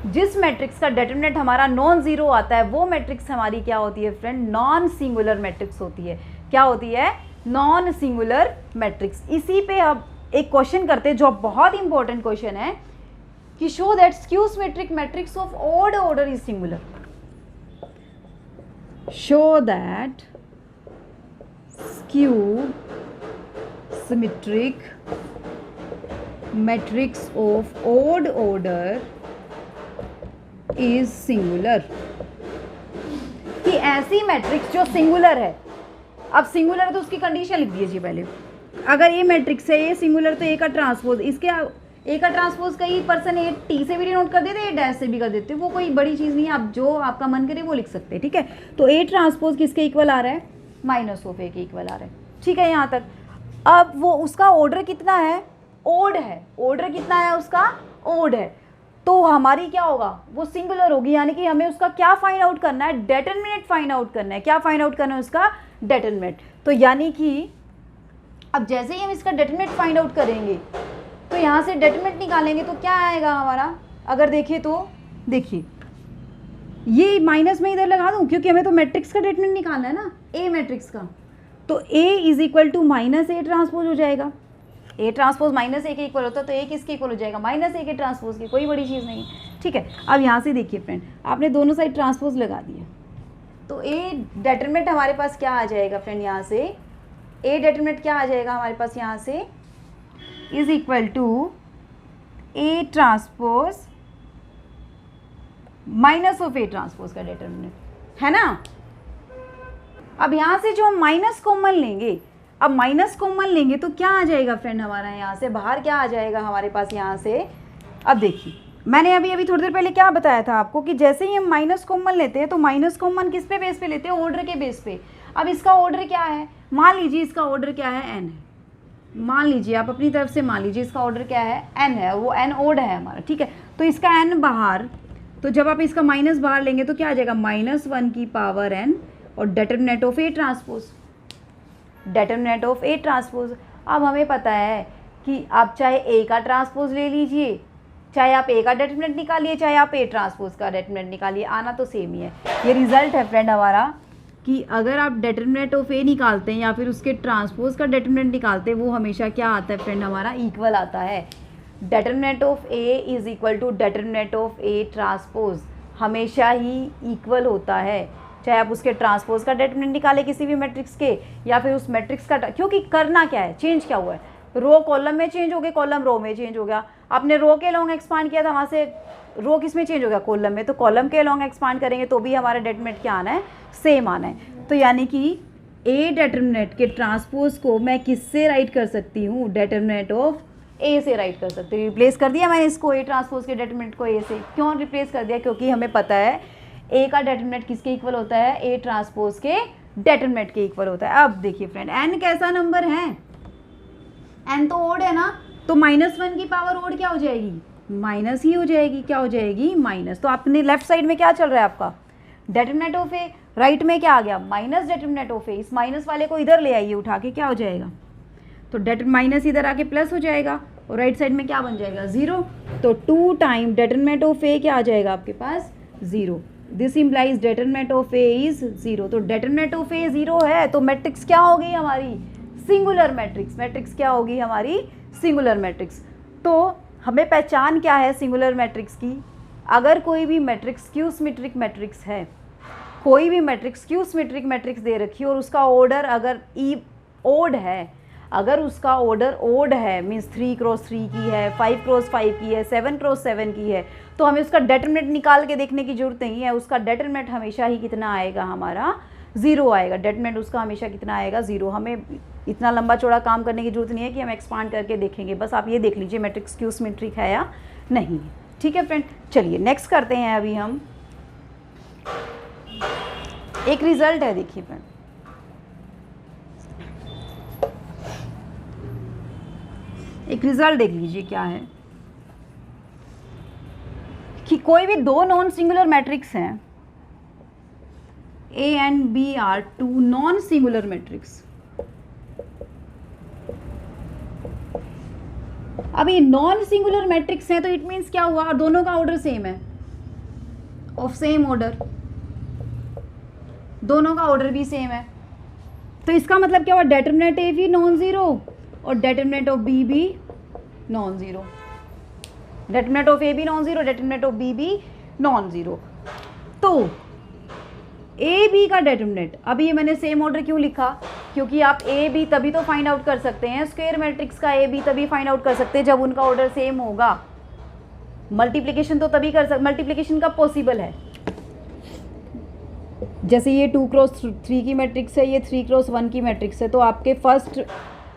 जिस मैट्रिक्स का डिटरमिनेंट हमारा नॉन जीरो आता है वो मैट्रिक्स हमारी क्या होती है फ्रेंड, नॉन सिंगुलर मैट्रिक्स होती है। क्या होती है, नॉन सिंगुलर मैट्रिक्स। इसी पे अब एक क्वेश्चन करते हैं जो बहुत इंपॉर्टेंट क्वेश्चन है कि show that skew symmetric matrix of odd order is singular. Show that skew symmetric matrix of odd order is singular. कि ऐसी मैट्रिक्स जो सिंगुलर है, अब सिंगुलर है तो उसकी कंडीशन लिख दीजिए पहले। अगर ये मैट्रिक्स है, ये सिंगुलर, तो ए का ट्रांसपोज, इसके ए का ट्रांसपोज कई पर्सन ए टी से भी डिनोट कर देते, ए डैश से भी कर देते, वो कोई बड़ी चीज़ नहीं है, आप जो आपका मन करे वो लिख सकते हैं, ठीक है। तो ए ट्रांसपोज किसके इक्वल आ रहा है, माइनस ऑफ ए के इक्वल आ रहा है, ठीक है यहाँ तक। अब वो उसका ऑर्डर कितना है, ओड है, ऑर्डर कितना है उसका, ओड है, तो हमारी क्या होगा, वो सिंगुलर होगी, यानी कि हमें उसका क्या फाइंड आउट करना है, डिटरमिनेंट फाइंड आउट करना है। क्या फाइंड आउट करना है, उसका डिटरमिनेंट। तो यानी कि अब जैसे ही हम इसका डिटरमिनेंट फाइंड आउट करेंगे तो यहाँ से डिटरमिनेंट निकालेंगे तो क्या आएगा हमारा, अगर देखिए तो देखिए ये माइनस में इधर लगा दूँ क्योंकि हमें तो मैट्रिक्स का डिटरमिनेंट निकालना है ना, ए मैट्रिक्स का, तो A is equal to minus A transpose हो जाएगा। ए ट्रांसपोज माइनस ए के इक्वल होता है तो ए किसके इक्वल हो जाएगा, माइनस ए के ट्रांसपोज के, कोई बड़ी चीज़ नहीं है, ठीक है। अब यहाँ से देखिए फ्रेंड, आपने दोनों साइड ट्रांसपोज लगा दिया तो ए डिटरमिनेंट हमारे पास क्या आ जाएगा फ्रेंड, यहाँ से ए डिटरमिनेंट क्या आ जाएगा हमारे पास यहाँ से, is equal to A transpose minus of A transpose का डिटरमिनेंट, है ना। अब यहाँ से जो हम माइनस कॉमन लेंगे, अब माइनस कॉमन लेंगे तो क्या आ जाएगा फ्रेंड हमारा, यहाँ से बाहर क्या आ जाएगा हमारे पास यहाँ से। अब देखिए मैंने अभी थोड़ी देर पहले क्या बताया था आपको कि जैसे ही हम माइनस कॉमन लेते हैं तो माइनस कॉमन किस पे बेस पे लेते हैं, ऑर्डर के बेस पे। अब इसका ऑर्डर क्या है, मान लीजिए इसका ऑर्डर क्या है, एन है, मान लीजिए आप अपनी तरफ से मान लीजिए इसका ऑर्डर क्या है, एन है, वो एन ओड है हमारा, ठीक है। तो इसका एन बाहर, तो जब आप इसका माइनस बाहर लेंगे तो क्या आ जाएगा, -1 की पावर एन और determinant of A transpose, determinant of A transpose. अब हमें पता है कि आप चाहे ए का ट्रांसपोज ले लीजिए, चाहे आप ए का डिटरमिनेंट निकालिए, चाहे आप ए ट्रांसपोज का डिटरमिनेंट निकालिए, आना तो सेम ही है। ये रिजल्ट है फ्रेंड हमारा कि अगर आप डिटरमिनेंट ऑफ ए निकालते हैं या फिर उसके ट्रांसपोज का डिटरमिनेंट निकालते हैं, वो हमेशा क्या आता है फ्रेंड हमारा, इक्वल आता है। Determinant of A is equal to determinant of A transpose, हमेशा ही इक्वल होता है, चाहे आप उसके ट्रांसपोज का डिटरमिनेंट निकाले किसी भी मैट्रिक्स के या फिर उस मैट्रिक्स का, क्योंकि करना क्या है, चेंज क्या हुआ है, रो कॉलम में चेंज हो गया, कॉलम रो में चेंज हो गया। आपने रो के लॉन्ग एक्सपांड किया था, वहाँ से रो किस में चेंज हो गया, कॉलम में, तो कॉलम के लॉन्ग एक्सपांड करेंगे तो भी हमारा डिटरमिनेंट क्या आना है, सेम आना है। तो यानी कि ए डिटरमिनेंट के ट्रांसपोज को मैं किससे राइट कर सकती हूँ, डिटरमिनेंट ऑफ ए से राइट कर सकती हूँ। रिप्लेस कर दिया मैंने इसको, ए ट्रांसपोज के डिटरमिनेंट को ए से। क्यों रिप्लेस कर दिया, क्योंकि हमें पता है ए का डिटरमिनेंट किसके इक्वल होता है, ए ट्रांसपोज के डिटरमिनेंट के इक्वल होता है। अब देखिए फ्रेंड, एन कैसा नंबर है, एन तो ओड है ना, तो -1 की पावर ओड क्या हो जाएगी, माइनस ही हो जाएगी, क्या हो जाएगी, माइनस। तो आपने लेफ्ट साइड में क्या चल रहा है आपका, डिटरमिनेंट ऑफ ए, राइट में क्या आ गया, माइनस डिटरमिनेंट ऑफ ए। इस माइनस वाले को इधर ले आइए उठा के, क्या हो जाएगा, तो माइनस इधर आके प्लस हो जाएगा और राइट साइड में क्या बन जाएगा, 0। तो 2 टाइम डिटरमिनेंट ऑफ ए क्या आ जाएगा आपके पास, 0। This implies determinant of A is 0। तो डिटरमिनेंट ऑफ ए 0 है तो मैट्रिक्स क्या होगी हमारी, सिंगुलर मैट्रिक्स। मैट्रिक्स क्या होगी हमारी, सिंगुलर मैट्रिक्स। तो हमें पहचान क्या है सिंगुलर मैट्रिक्स की, अगर कोई भी मैट्रिक्स स्क्यू सिमेट्रिक मैट्रिक्स है, कोई भी मैट्रिक्स स्क्यू सिमेट्रिक मैट्रिक्स दे रखी है और उसका ऑर्डर अगर ई ओड है, अगर उसका ऑर्डर ओड है, मीन्स 3 क्रॉस 3 की है, 5 क्रॉस 5 की है, 7 क्रॉस 7 की है, तो हमें उसका डिटरमिनेंट निकाल के देखने की जरूरत नहीं है। उसका डिटरमिनेंट हमेशा ही कितना आएगा हमारा, 0 आएगा। डिटरमिनेंट उसका हमेशा कितना आएगा, 0। हमें इतना लंबा चौड़ा काम करने की जरूरत नहीं है कि हम एक्सपांड करके देखेंगे, बस आप ये देख लीजिए मैट्रिक्स स्क्यू सिमेट्रिक है या नहीं है, ठीक है फ्रेंड। चलिए नेक्स्ट करते हैं, अभी हम एक रिजल्ट है, देखिए फ्रेंड, एक रिजल्ट देख लीजिए क्या है कि कोई भी दो नॉन सिंगुलर मैट्रिक्स हैं, A and B are 2 non singular matrix. अब ये नॉन सिंगुलर मैट्रिक्स हैं तो इट मीन्स क्या हुआ, और दोनों का ऑर्डर सेम है, ऑफ सेम ऑर्डर, दोनों का ऑर्डर भी सेम है, तो इसका मतलब क्या हुआ, डेटर्मिनेंट ए भी नॉन ज़ीरो और डेटर्मिनेंट ऑफ बी भी non zero, determinant of A भी non zero, determinant of B भी नॉन ज़ीरो। तो ए बी का डेटर्मिनेंट, अभी ये मैंने सेम ऑर्डर क्यों लिखा, क्योंकि आप ए बी तभी तो फाइंड आउट कर सकते हैं, स्क्वायर मैट्रिक्स का ए बी तभी फाइंड आउट कर सकते हैं जब उनका ऑर्डर सेम होगा। मल्टीप्लिकेशन तो तभी कर सकते, मल्टीप्लिकेशन कब पॉसिबल है, जैसे ये 2x3 की मैट्रिक्स है, ये 3x1 की मैट्रिक्स है, तो आपके फर्स्ट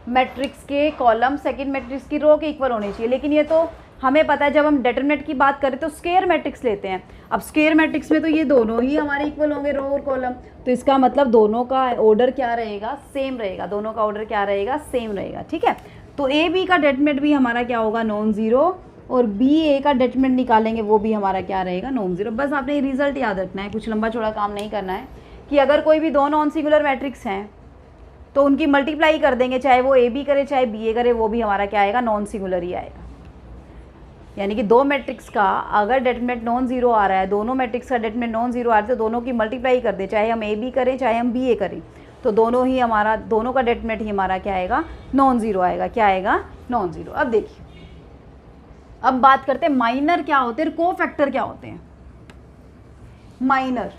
मैट्रिक्स के कॉलम सेकंड मैट्रिक्स की रो के इक्वल होने चाहिए। लेकिन ये तो हमें पता है, जब हम डेटर्मिनेंट की बात करें तो स्क्वायर मैट्रिक्स लेते हैं। अब स्क्वायर मैट्रिक्स में तो ये दोनों ही हमारे इक्वल होंगे, रो और कॉलम, तो इसका मतलब दोनों का ऑर्डर क्या रहेगा, सेम रहेगा, दोनों का ऑर्डर क्या रहेगा, सेम रहेगा। ठीक है, तो ए बी का डेटर्मिनेंट भी हमारा क्या होगा, नॉन ज़ीरो, और बी ए का डेटर्मिनेंट निकालेंगे वो भी हमारा क्या रहेगा, नॉन ज़ीरो। बस आपने ये रिजल्ट याद रखना है, कुछ लंबा चौड़ा काम नहीं करना है, कि अगर कोई भी दो नॉन सिंगुलर मैट्रिक्स हैं तो उनकी मल्टीप्लाई कर देंगे, चाहे वो ए बी करे चाहे बी ए करे, वो भी हमारा क्या आएगा, नॉन सिंगुलर ही आएगा। यानी कि दो मैट्रिक्स का अगर डेटर्मिनेंट नॉन ज़ीरो आ रहा है, दोनों मैट्रिक्स का डेटर्मिनेंट नॉन ज़ीरो आ रहा है, तो दोनों की मल्टीप्लाई कर दें, चाहे हम ए बी करें चाहे हम बी ए करें, तो दोनों ही हमारा, दोनों का डेटर्मिनेंट ही हमारा क्या आएगा, नॉन ज़ीरो आएगा। क्या आएगा, नॉन ज़ीरो। अब देखिए, अब बात करते हैं माइनर क्या होते हैं, कोफैक्टर क्या होते हैं। माइनर्स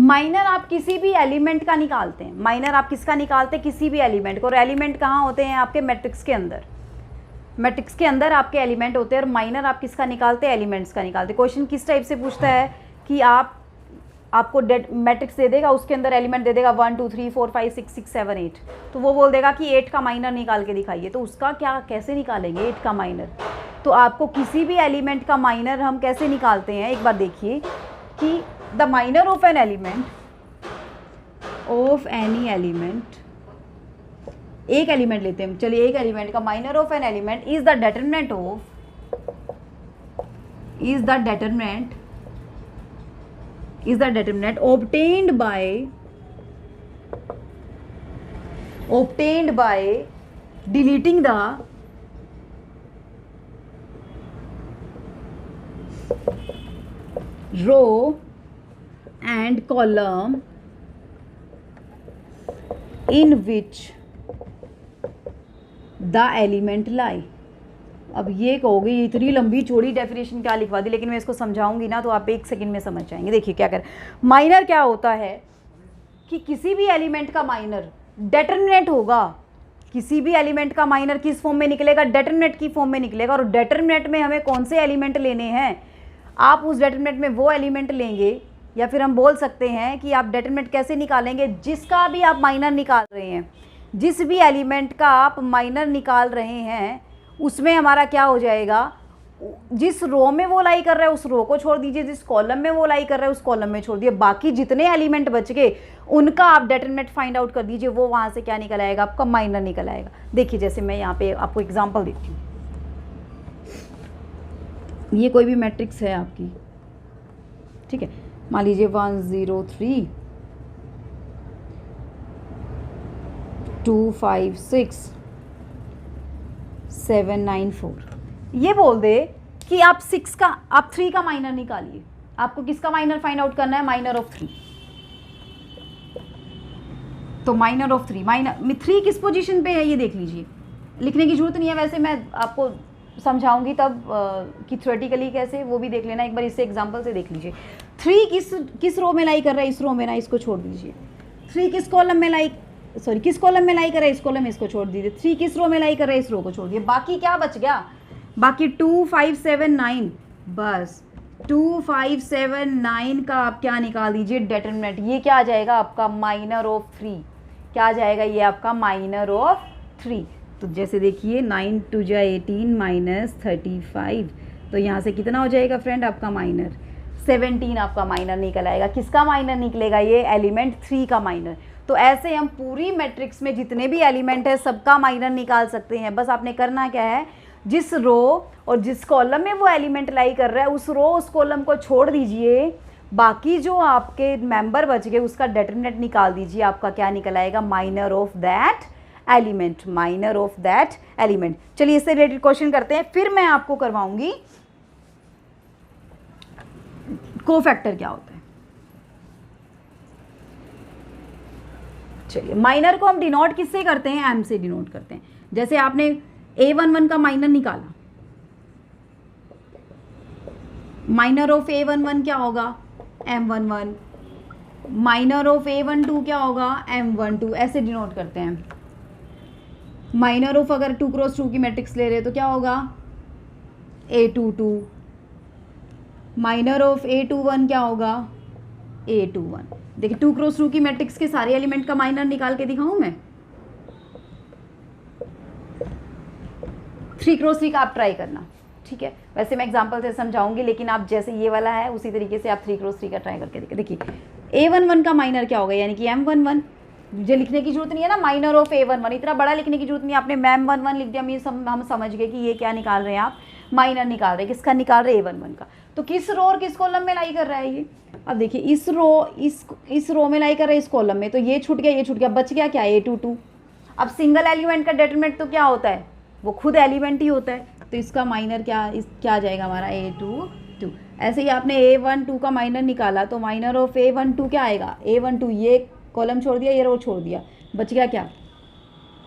माइनर आप किसी भी एलिमेंट का निकालते हैं, माइनर आप किसका निकालते हैं, किसी भी एलिमेंट को, और एलिमेंट कहाँ होते हैं, आपके मैट्रिक्स के अंदर, मैट्रिक्स के अंदर आपके एलिमेंट होते हैं, और माइनर आप किसका निकालते हैं, एलिमेंट्स का निकालते हैं। क्वेश्चन किस टाइप से पूछता है कि आपको मैट्रिक्स दे देगा, उसके अंदर एलिमेंट दे देगा 1 2 3 4 5 6 6 7 8, तो वो बोल देगा कि 8 का माइनर निकाल के दिखाइए, तो उसका क्या, कैसे निकालेंगे 8 का माइनर। तो आपको किसी भी एलिमेंट का माइनर हम कैसे निकालते हैं, एक बार देखिए कि the minor of an element, of any element, एक एलिमेंट लेते हैं, चलिए एक एलिमेंट का minor of an element is the determinant of, is the determinant obtained by deleting the row and column in which the element lie। अब ये कहोगे ये इतनी लंबी चौड़ी डेफिनेशन क्या लिखवा दी, लेकिन मैं इसको समझाऊंगी ना तो आप एक सेकंड में समझ जाएंगे। देखिए क्या कर, माइनर क्या होता है कि किसी भी एलिमेंट का माइनर डेटर्मिनेंट होगा, किसी भी एलिमेंट का माइनर किस फॉर्म में निकलेगा, डेटर्मिनेंट की फॉर्म में निकलेगा, और डेटर्मिनेंट में हमें कौन से एलिमेंट लेने हैं, आप उस डेटर्मिनेंट में वो एलिमेंट लेंगे, या फिर हम बोल सकते हैं कि आप डेटर्मिनेंट कैसे निकालेंगे, जिसका भी आप माइनर निकाल रहे हैं, जिस भी एलिमेंट का आप माइनर निकाल रहे हैं उसमें हमारा क्या हो जाएगा, जिस रो में वो लाई कर रहा है उस रो को छोड़ दीजिए, जिस कॉलम में वो लाई कर रहा है उस कॉलम में छोड़ दिए, बाकी जितने एलिमेंट बच गए उनका आप डेटर्मिनेंट फाइंड आउट कर दीजिए, वो वहाँ से क्या निकल आएगा, आपका माइनर निकल आएगा। देखिए जैसे मैं यहाँ पे आपको एग्जांपल देती हूँ, ये कोई भी मैट्रिक्स है आपकी, ठीक है, मान लीजिए 1 0 3 2 5 6 7 9 4, ये बोल दे कि आप 3 का माइनर निकालिए। आपको किसका माइनर फाइंड आउट करना है, माइनर ऑफ 3। तो माइनर ऑफ 3, माइनर 3 किस पोजीशन पे है ये देख लीजिए, लिखने की जरूरत नहीं है, वैसे मैं आपको समझाऊंगी तब कि थ्योरेटिकली कैसे, वो भी देख लेना एक बार, इससे एग्जांपल से देख लीजिए। 3 किस रो में लाई कर रहा है, इस रो में ना, इसको छोड़ दीजिए। 3 किस कॉलम में लाई कर रहा है, इस कॉलम में, इसको छोड़ दीजिए। 3 किस रो में लाई कर रहा है, इस रो को छोड़ दीजिए। बाकी क्या बच गया, बाकी 2 5 7 9, बस 2 5 7 9 का आप क्या निकाल दीजिए, डेटर्मिनेंट। ये क्या आ जाएगा आपका, माइनर ऑफ 3। क्या आ जाएगा, ये आपका माइनर ऑफ 3। तो जैसे देखिए 9 2 जा 18 माइनस 35, तो यहाँ से कितना हो जाएगा फ्रेंड, आपका माइनर 17 आपका माइनर निकल आएगा। किसका माइनर निकलेगा, ये एलिमेंट 3 का माइनर। तो ऐसे हम पूरी मैट्रिक्स में जितने भी एलिमेंट है सबका माइनर निकाल सकते हैं। बस आपने करना क्या है, जिस रो और जिस कॉलम में वो एलिमेंट लाई कर रहा है उस रो उस कॉलम को छोड़ दीजिए, बाकी जो आपके मेंबर बच गए उसका डेटर्मिनेंट निकाल दीजिए। आपका क्या निकल आएगा, minor of that element, minor of that element. चलिए इससे रिलेटेड क्वेश्चन करते हैं, फिर मैं आपको करवाऊंगी कोफैक्टर क्या होता है। चलिए माइनर को हम डिनोट किससे करते हैं, एम से डिनोट करते हैं। जैसे आपने A11 का माइनर निकाला, माइनर ऑफ A11 क्या होगा, M11, माइनर ऑफ A12 क्या होगा, M12, ऐसे डिनोट करते हैं। माइनर ऑफ अगर 2 क्रॉस 2 की मैट्रिक्स ले रहे हैं तो क्या होगा, A22, माइनर ऑफ A21 क्या होगा, A21। देखिए 2 क्रॉस 2 की मैट्रिक्स के सारे एलिमेंट का माइनर निकाल के दिखाऊं मैं, 3 क्रॉस 3 का आप ट्राई करना, ठीक है। वैसे मैं एग्जांपल से समझाऊंगी, लेकिन आप जैसे ये वाला है उसी तरीके से आप 3 क्रॉस 3 का ट्राई करके देखिए। A11 का माइनर क्या होगा, यानी कि M11। मुझे लिखने की जरूरत नहीं है ना, माइनर ऑफ A11, इतना बड़ा लिखने की जरूरत नहीं, आपने M11 लिख दिया, हम समझ गए कि ये क्या निकाल रहे हैं आप, माइनर निकाल रहे हैं। किसका निकाल रहे हैं, A11 का। तो किस रो और किस कॉलम में लाई कर रहा है ये, अब देखिए इस रो में लाई कर रहा है, इस कॉलम में, तो ये छूट गया, ये छूट गया, बच गया क्या, A22। अब सिंगल एलिमेंट का डिटरमिनेंट तो क्या होता है, वो खुद एलिमेंट ही होता है, तो इसका माइनर क्या आ जाएगा हमारा, A22। ऐसे ही आपने A12 का माइनर निकाला, तो माइनर ऑफ A12 क्या आएगा, A12, ये कॉलम छोड़ दिया, ये रो छोड़ दिया, बच गया क्या,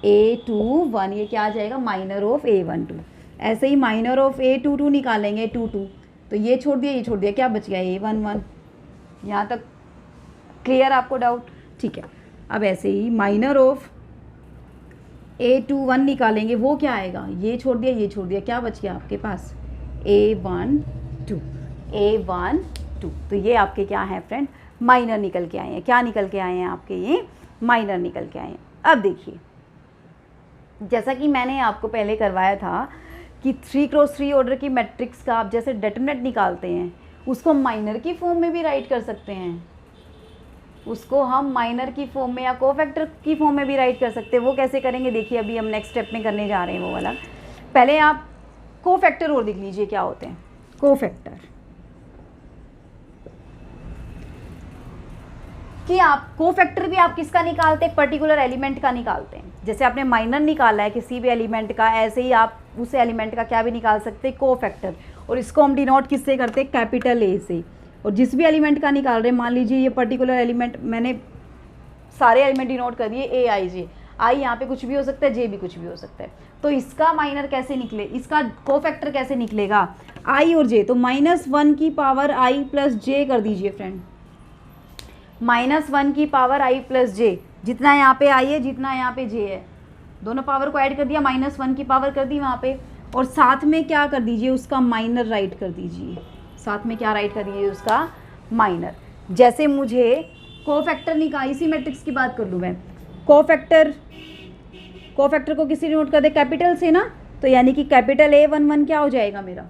A21, ये क्या आ जाएगा, माइनर ऑफ A12। ऐसे ही माइनर ऑफ A22 निकालेंगे, 22, तो ये छोड़ दिया, ये छोड़ दिया, क्या बच गया, A11। यहाँ तक क्लियर आपको डाउट, ठीक है। अब ऐसे ही माइनर ऑफ A21 निकालेंगे, वो क्या आएगा, ये छोड़ दिया, ये छोड़ दिया, क्या बच गया आपके पास, A12। तो ये आपके क्या है फ्रेंड, माइनर निकल के आए हैं। क्या निकल के आए हैं आपके, ये माइनर निकल के आए हैं। अब देखिए जैसा कि मैंने आपको पहले करवाया था कि 3 क्रॉस 3 ऑर्डर की मैट्रिक्स का आप जैसे डिटरमिनेंट निकालते हैं, उसको माइनर की फॉर्म में भी राइट कर सकते हैं, उसको हम माइनर की फॉर्म में या कोफैक्टर की फॉर्म में भी राइट कर सकते हैं। वो कैसे करेंगे देखिए, अभी हम नेक्स्ट स्टेप में करने जा रहे हैं वो वाला। पहले आप कोफैक्टर और देख लीजिए क्या होते हैं। कोफैक्टर कि आप कोफैक्टर भी आप किसका निकालते हैं, एक पर्टिकुलर एलिमेंट का निकालते हैं। जैसे आपने माइनर निकाला है किसी भी एलिमेंट का, ऐसे ही आप उस एलिमेंट का क्या भी निकाल सकते हैं, कोफैक्टर। और इसको हम डिनोट किससे करते हैं, कैपिटल ए से। और जिस भी एलिमेंट का निकाल रहे हैं, मान लीजिए ये पर्टिकुलर एलिमेंट, मैंने सारे एलिमेंट डिनोट कर दिए, A I J, आई यहाँ पे कुछ भी हो सकता है, J भी कुछ भी हो सकता है। तो इसका माइनर कैसे निकले, इसका कोफैक्टर कैसे निकलेगा, I और J। तो -1 की पावर I प्लस J कर दीजिए फ्रेंड, -1 की पावर I प्लस J, जितना यहाँ पे I है जितना यहाँ पे J है, दोनों पावर को ऐड कर दिया, -1 की पावर कर दी वहाँ पे, और साथ में क्या कर दीजिए, उसका माइनर राइट कर दीजिए। साथ में क्या राइट कर दीजिए, उसका माइनर। जैसे मुझे कोफैक्टर निकाल, इसी मैट्रिक्स की बात कर लूँ मैं, कोफैक्टर को किसी नोट कर दे, कैपिटल से ना, तो यानी कि कैपिटल A11 क्या हो जाएगा मेरा,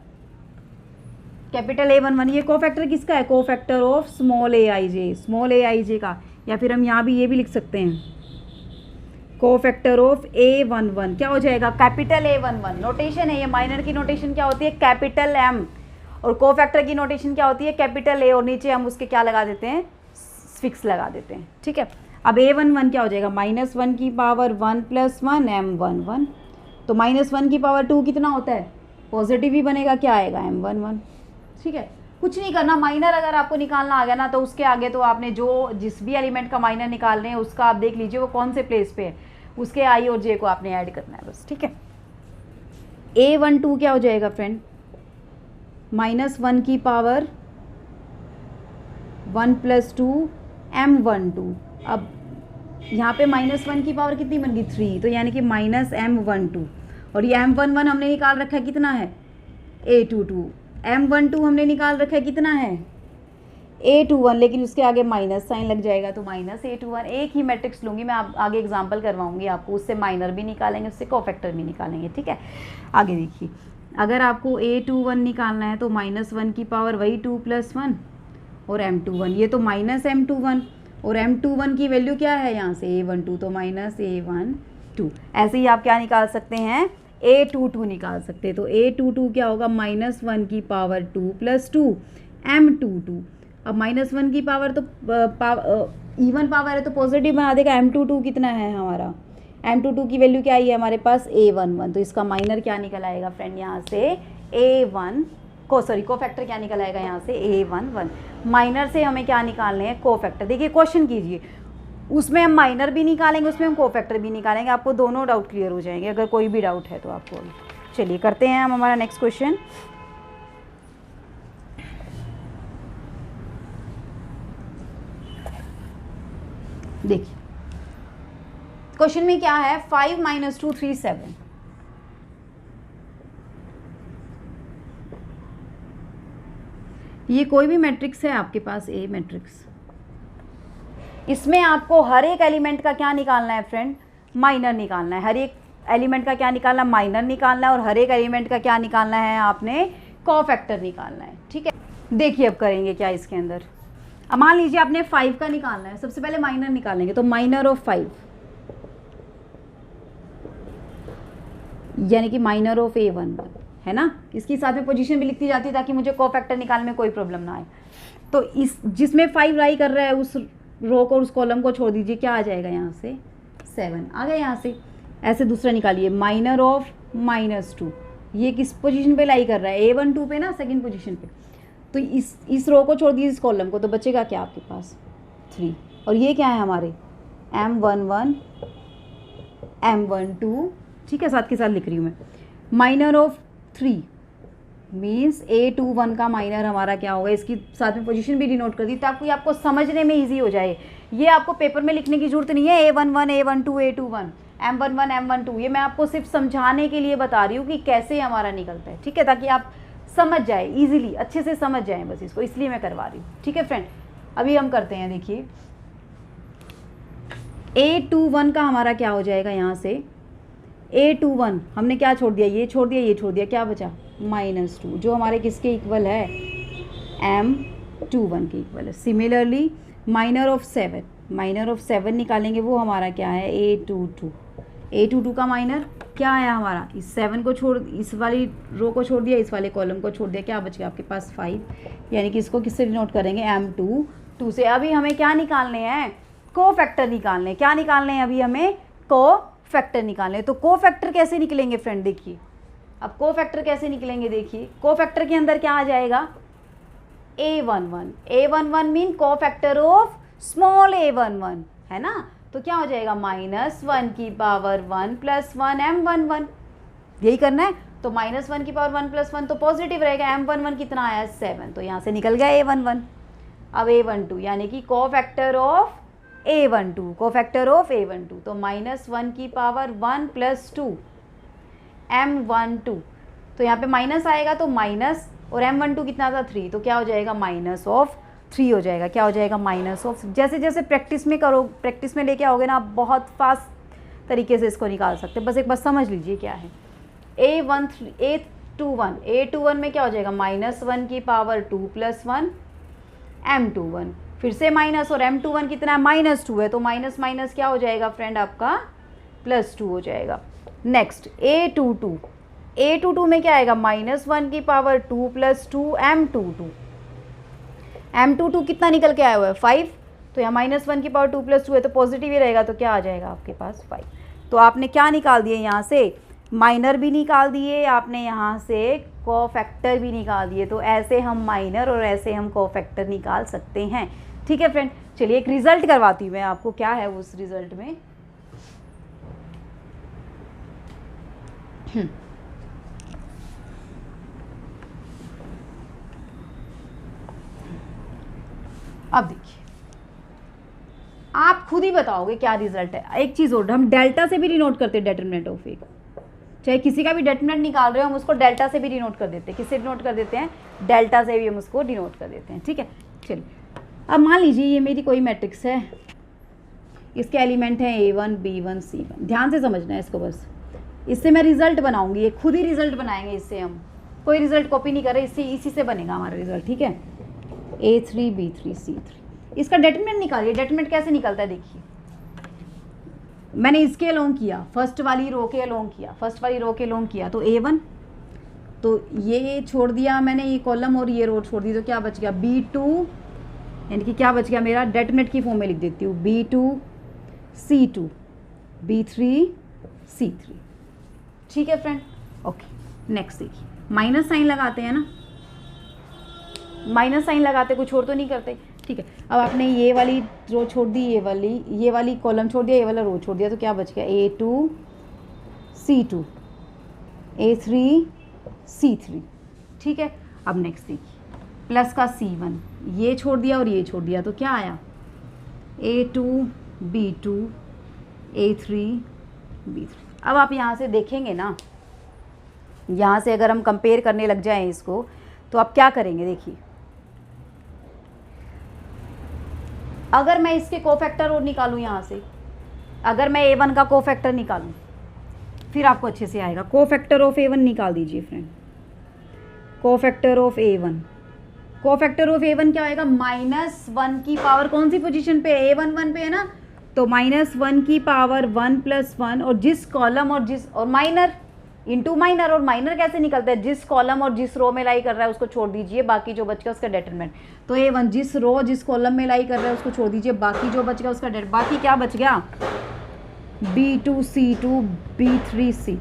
कैपिटल A11। ये कोफैक्टर किसका है, cofactor of small aij, small aij का। या फिर हम यहाँ भी ये भी लिख सकते हैं, कोफैक्टर ऑफ A11 क्या हो जाएगा, कैपिटल A11। नोटेशन है ये, माइनर की नोटेशन क्या होती है, कैपिटल M, और कोफैक्टर की नोटेशन क्या होती है, कैपिटल A, और नीचे हम उसके क्या लगा देते हैं, फिक्स लगा देते हैं, ठीक है। अब A11 क्या हो जाएगा, -1 की पावर 1 + 1 M11। तो -1 की पावर 2 कितना होता है, पॉजिटिव ही बनेगा, क्या आएगा, M11, ठीक है। कुछ नहीं करना, माइनर अगर आपको निकालना आ गया ना, तो उसके आगे तो आपने जिस भी एलिमेंट का माइनर निकाल रहे हैं उसका आप देख लीजिए वो कौन से प्लेस पे है, उसके I और J को आपने ऐड करना है बस, ठीक है। A12 क्या हो जाएगा फ्रेंड, -1 की पावर 1 + 2 M12। अब यहाँ पे -1 की पावर कितनी बन गई, 3, तो यानी कि -M12। और ये M11 हमने निकाल रखा है कितना है, A22। M12 हमने निकाल रखा है कितना है, A21, लेकिन उसके आगे माइनस साइन लग जाएगा, तो -A21। एक ही मैट्रिक्स लूँगी मैं, आगे एग्जांपल करवाऊँगी आपको, उससे माइनर भी निकालेंगे, उससे कोफैक्टर भी निकालेंगे, ठीक है। आगे देखिए, अगर आपको A21 निकालना है तो -1 की पावर वही 2 + 1 और M21, ये तो -M21, और M21 की वैल्यू क्या है यहाँ से, A12, तो -A12। ऐसे ही आप क्या निकाल सकते हैं, A22 निकाल सकते हैं। तो A22 क्या होगा, -1 की पावर 2 + 2 M22। अब -1 की पावर तो इवन पावर है तो पॉजिटिव बना देगा, M22 कितना है हमारा, M22 की वैल्यू क्या आई है हमारे पास A11, तो इसका माइनर क्या निकल आएगा फ्रेंड यहाँ से कोफैक्टर क्या निकल आएगा यहाँ से A11। माइनर से हमें क्या निकालने हैं, कोफैक्टर। देखिए क्वेश्चन कीजिए, उसमें हम माइनर भी निकालेंगे, उसमें हम कोफैक्टर भी निकालेंगे, आपको दोनों डाउट क्लियर हो जाएंगे अगर कोई भी डाउट है तो आपको। चलिए करते हैं हम हमारा नेक्स्ट क्वेश्चन। देखिए क्वेश्चन में क्या है, 5 - 2 3 7। ये कोई भी मैट्रिक्स है आपके पास, ए मैट्रिक्स, इसमें आपको हर एक एलिमेंट का क्या निकालना है फ्रेंड, माइनर निकालना है। हर एक एलिमेंट का क्या निकालना है, माइनर निकालना है, और हर एक एलिमेंट का क्या निकालना है, आपने कोफैक्टर निकालना है। ठीक है, देखिए अब करेंगे क्या इसके अंदर। अब मान लीजिए आपने 5 का निकालना है, सबसे पहले माइनर निकालेंगे, तो माइनर ऑफ 5 यानी कि माइनर ऑफ A11 है ना। इसके साथ में पोजीशन भी लिखती जाती है ताकि मुझे कोफैक्टर निकालने में कोई प्रॉब्लम ना आए। तो इस जिसमें 5 राई कर रहा है उस रो को, उस कॉलम को छोड़ दीजिए, क्या आ जाएगा यहाँ से 7 आ गया यहाँ से। ऐसे दूसरा निकालिए, माइनर ऑफ -2, ये किस पोजीशन पे लाई कर रहा है, A12 पे ना, सेकंड पोजीशन पे। तो इस रो को छोड़ दीजिए, इस कॉलम को, तो बचेगा क्या आपके पास 3। और ये क्या है हमारे M11 M12, ठीक है, साथ के साथ लिख रही हूँ मैं। माइनर ऑफ 3 मीन्स A21 का माइनर हमारा क्या होगा, इसकी साथ में पोजीशन भी डिनोट कर दी ताकि आपको समझने में इजी हो जाए। ये आपको पेपर में लिखने की जरूरत नहीं है, A11 A12 A21 M11 M12, ये मैं आपको सिर्फ समझाने के लिए बता रही हूँ कि कैसे हमारा निकलता है। ठीक है, ताकि आप समझ जाए इजीली, अच्छे से समझ जाए बस इसको, इसलिए मैं करवा रही हूँ। ठीक है फ्रेंड, अभी हम करते हैं। देखिए A21 का हमारा क्या हो जाएगा, यहाँ से A21 हमने क्या छोड़ दिया, ये छोड़ दिया, ये छोड़ दिया, क्या बचा -2, जो हमारे किसके इक्वल है, M21 के इक्वल है। सिमिलरली माइनर ऑफ 7 निकालेंगे, वो हमारा क्या है A22 का माइनर क्या है हमारा, इस 7 को छोड़, इस वाली रो को छोड़ दिया, इस वाले कॉलम को छोड़ दिया, क्या बच गया आपके पास 5, यानी कि इसको किससे डिनोट करेंगे, M22 से। अभी हमें क्या निकालने हैं, कोफैक्टर निकालने हैं। क्या निकालने हैं अभी हमें, कोफैक्टर निकालने हैं। तो कोफैक्टर कैसे निकलेंगे फ्रेंड, देखिए अब कोफैक्टर कैसे निकलेंगे। देखिए कोफैक्टर के अंदर क्या आ जाएगा, A11 mean cofactor of small A11 है ना। तो क्या हो जाएगा, -1 की पावर 1 + 1 M11, यही करना है। तो -1 की पावर 1 + 1 तो पॉजिटिव रहेगा, M11 कितना आया 7, तो यहाँ से निकल गया A11। अब A12 यानी कि कोफैक्टर ऑफ A12, तो -1 की पावर 1 + 2 M12, तो यहाँ पे माइनस आएगा, तो माइनस, और M12 कितना था 3, तो क्या हो जाएगा -3 हो जाएगा। क्या हो जाएगा, -। जैसे जैसे प्रैक्टिस में लेके आओगे ना, आप बहुत फास्ट तरीके से इसको निकाल सकते हैं। बस एक बार समझ लीजिए क्या है। A21 में क्या हो जाएगा, -1 की पावर 2 + 1 M21, फिर से माइनस, और M21 कितना है, -2 है, तो माइनस माइनस क्या हो जाएगा फ्रेंड आपका +2 हो जाएगा। नेक्स्ट A22 में क्या आएगा, -1 की पावर 2 + 2 M22 कितना निकल के आया हुआ है 5, तो यहाँ -1 की पावर 2 + 2 है, तो पॉजिटिव ही रहेगा, तो क्या आ जाएगा आपके पास 5। तो आपने क्या निकाल दिए यहाँ से, माइनर भी निकाल दिए आपने, यहाँ से कोफैक्टर भी निकाल दिए। तो ऐसे हम माइनर और ऐसे हम कोफैक्टर निकाल सकते हैं। ठीक है फ्रेंड, चलिए एक रिजल्ट करवाती हूँ मैं आपको, क्या है उस रिजल्ट में। अब देखिए आप खुद ही बताओगे क्या रिजल्ट है। एक चीज़ और, हम डेल्टा से भी डिनोट करते हैं डिटरमिनेंट ऑफ ए, चाहे किसी का भी डिटरमिनेंट निकाल रहे हो हम उसको डेल्टा से भी डिनोट कर देते हैं। किससे डिनोट कर देते हैं, डेल्टा से भी हम उसको डिनोट कर देते हैं। ठीक है, चलिए अब मान लीजिए ये मेरी कोई मैट्रिक्स है, इसके एलिमेंट हैं A1 B1 C1। ध्यान से समझना है इसको, बस इससे मैं रिजल्ट बनाऊंगी, ये खुद ही रिजल्ट बनाएंगे, इससे हम कोई रिजल्ट कॉपी नहीं कर रहे, इसी से बनेगा हमारा रिजल्ट। ठीक है, A3 B3 C3, इसका डिटरमिनेंट निकालिए। डिटरमिनेंट कैसे निकलता है, देखिए मैंने इसके अलोंग किया, फर्स्ट वाली रो के अलोंग किया, तो A1, तो ये छोड़ दिया मैंने, ये कॉलम और ये रो छोड़ दी, तो क्या बच गया B2, यानी कि क्या बच गया मेरा, डिटरमिनेंट की फॉर्म में लिख देती हूँ B2 C2 B3 C3। ठीक है फ्रेंड, ओके। नेक्स्ट देखिए, माइनस साइन लगाते हैं ना, माइनस साइन लगाते, कुछ और तो नहीं करते। ठीक है, अब आपने ये वाली रो छोड़ दी, ये वाली कॉलम छोड़ दिया, ये वाला रो छोड़ दिया, तो क्या बच गया? A2 C2 A3 C3। ठीक है, अब नेक्स्ट देखिए, प्लस का C1, ये छोड़ दिया और ये छोड़ दिया, तो क्या आया? A2 B2 A3 B3। अब आप यहाँ से देखेंगे ना, यहाँ से अगर हम कंपेयर करने लग जाएं इसको, तो आप क्या करेंगे? देखिए, अगर मैं इसके कोफैक्टर और निकालूं यहाँ से, अगर मैं A1 का कोफैक्टर निकालूं, फिर आपको अच्छे से आएगा। कोफैक्टर ऑफ A1 निकाल दीजिए friend, cofactor of A1, cofactor of A1 क्या आएगा? -1 की पावर कौन सी पोजीशन पे? A1 1 पे है ना, तो -1 की पावर 1 + 1, और जिस कॉलम और माइनर इंटू माइनर, और माइनर कैसे निकलता है? जिस कॉलम और जिस रो में लाई कर रहा है उसको छोड़ दीजिए, बाकी जो बच गया उसका डेटरमिनेंट। तो A1 जिस रो जिस कॉलम में लाई कर रहा है उसको छोड़ दीजिए, बाकी जो बच गया उसका बाकी क्या बच गया? B2 C2 B3 C3।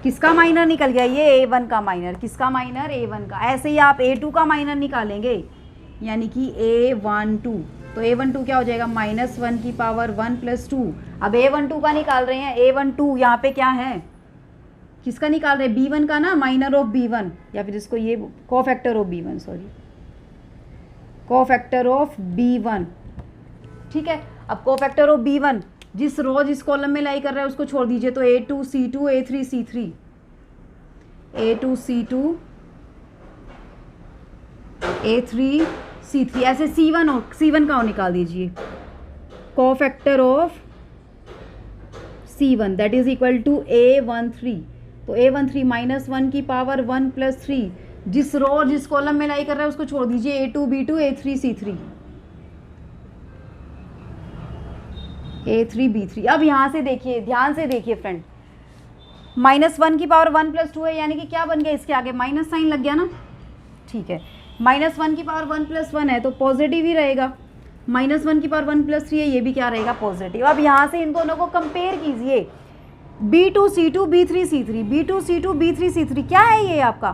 किसका माइनर निकल गया? ये A1 का माइनर। किसका माइनर? A1 का। ऐसे ही आप A2 का माइनर निकालेंगे, यानी कि A12, तो A12 क्या हो जाएगा? -1 की पावर 1 + 2। अब A12 का निकाल रहे हैं, A12 यहाँ पे क्या है? किसका निकाल रहे हैं? B1 का ना, माइनर ऑफ B1, या फिर इसको ये cofactor of B1, sorry, cofactor of B1। ठीक है, अब कोफैक्टर ऑफ B1 जिस रो जिस कॉलम में लाई कर रहा है उसको छोड़ दीजिए, तो A2 C2 A3 C3 A2 C2 A3 C3। ऐसे C1 का निकाल दीजिए, cofactor of C1 that is equal to A13। तो A13 -1 की पावर 1 + 3, जिस रो और जिस कॉलम में लाई कर रहा है उसको छोड़ दीजिए, A2 B2 A3 C3 A3 B3। अब यहाँ से देखिए, ध्यान से देखिए फ्रेंड, -1 की पावर 1 + 2 है, यानी कि क्या बन गया? इसके आगे माइनस साइन लग गया ना। ठीक है, -1 की पावर 1 + 1 है तो पॉजिटिव ही रहेगा, -1 की पावर 1 + 3 है, ये भी क्या रहेगा? पॉजिटिव। अब यहाँ से इन दोनों को कंपेयर कीजिए, B2 C2 B3 C3 B2 C2 B3 C3, क्या है ये आपका?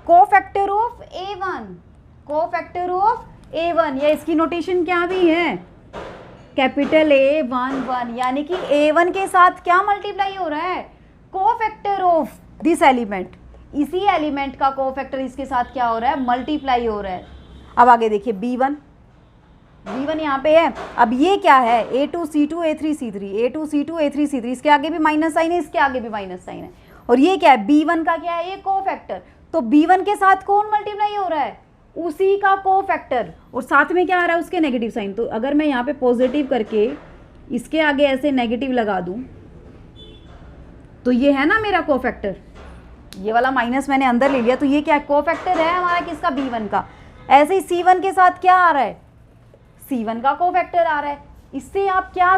Cofactor of A1, cofactor of A1, या इसकी नोटेशन क्या भी है? कैपिटल A11, यानी कि A1 के साथ क्या मल्टीप्लाई हो रहा है? कोफैक्टर ऑफ दिस एलिमेंट, इसी एलिमेंट का कोफैक्टर इसके साथ क्या हो रहा है? मल्टीप्लाई हो रहा है। अब आगे देखिए, B1 यहाँ पे है। अब ये क्या है? A2 C2 A3 C3 A2 C2 A3 C3, इसके आगे भी माइनस साइन है, इसके आगे भी माइनस साइन है, और ये क्या है? B1 का क्या है? ये कोफैक्टर। तो B1 के साथ कौन मल्टीप्लाई हो रहा है? उसी का कोफैक्टर, और साथ में क्या आ रहा है? उसके नेगेटिव साइन। तो अगर मैं यहाँ पे पॉजिटिव करके इसके आगे ऐसे नेगेटिव लगा दूं, तो ये है ना मेरा कोफैक्टर, ये वाला माइनस मैंने अंदर ले लिया, तो ये क्या है? कोफैक्टर है हमारा किसका? B1 का। ऐसे ही C1 के साथ क्या आ रहा है? C1 का कोफैक्टर आ रहा है। इससे आप क्या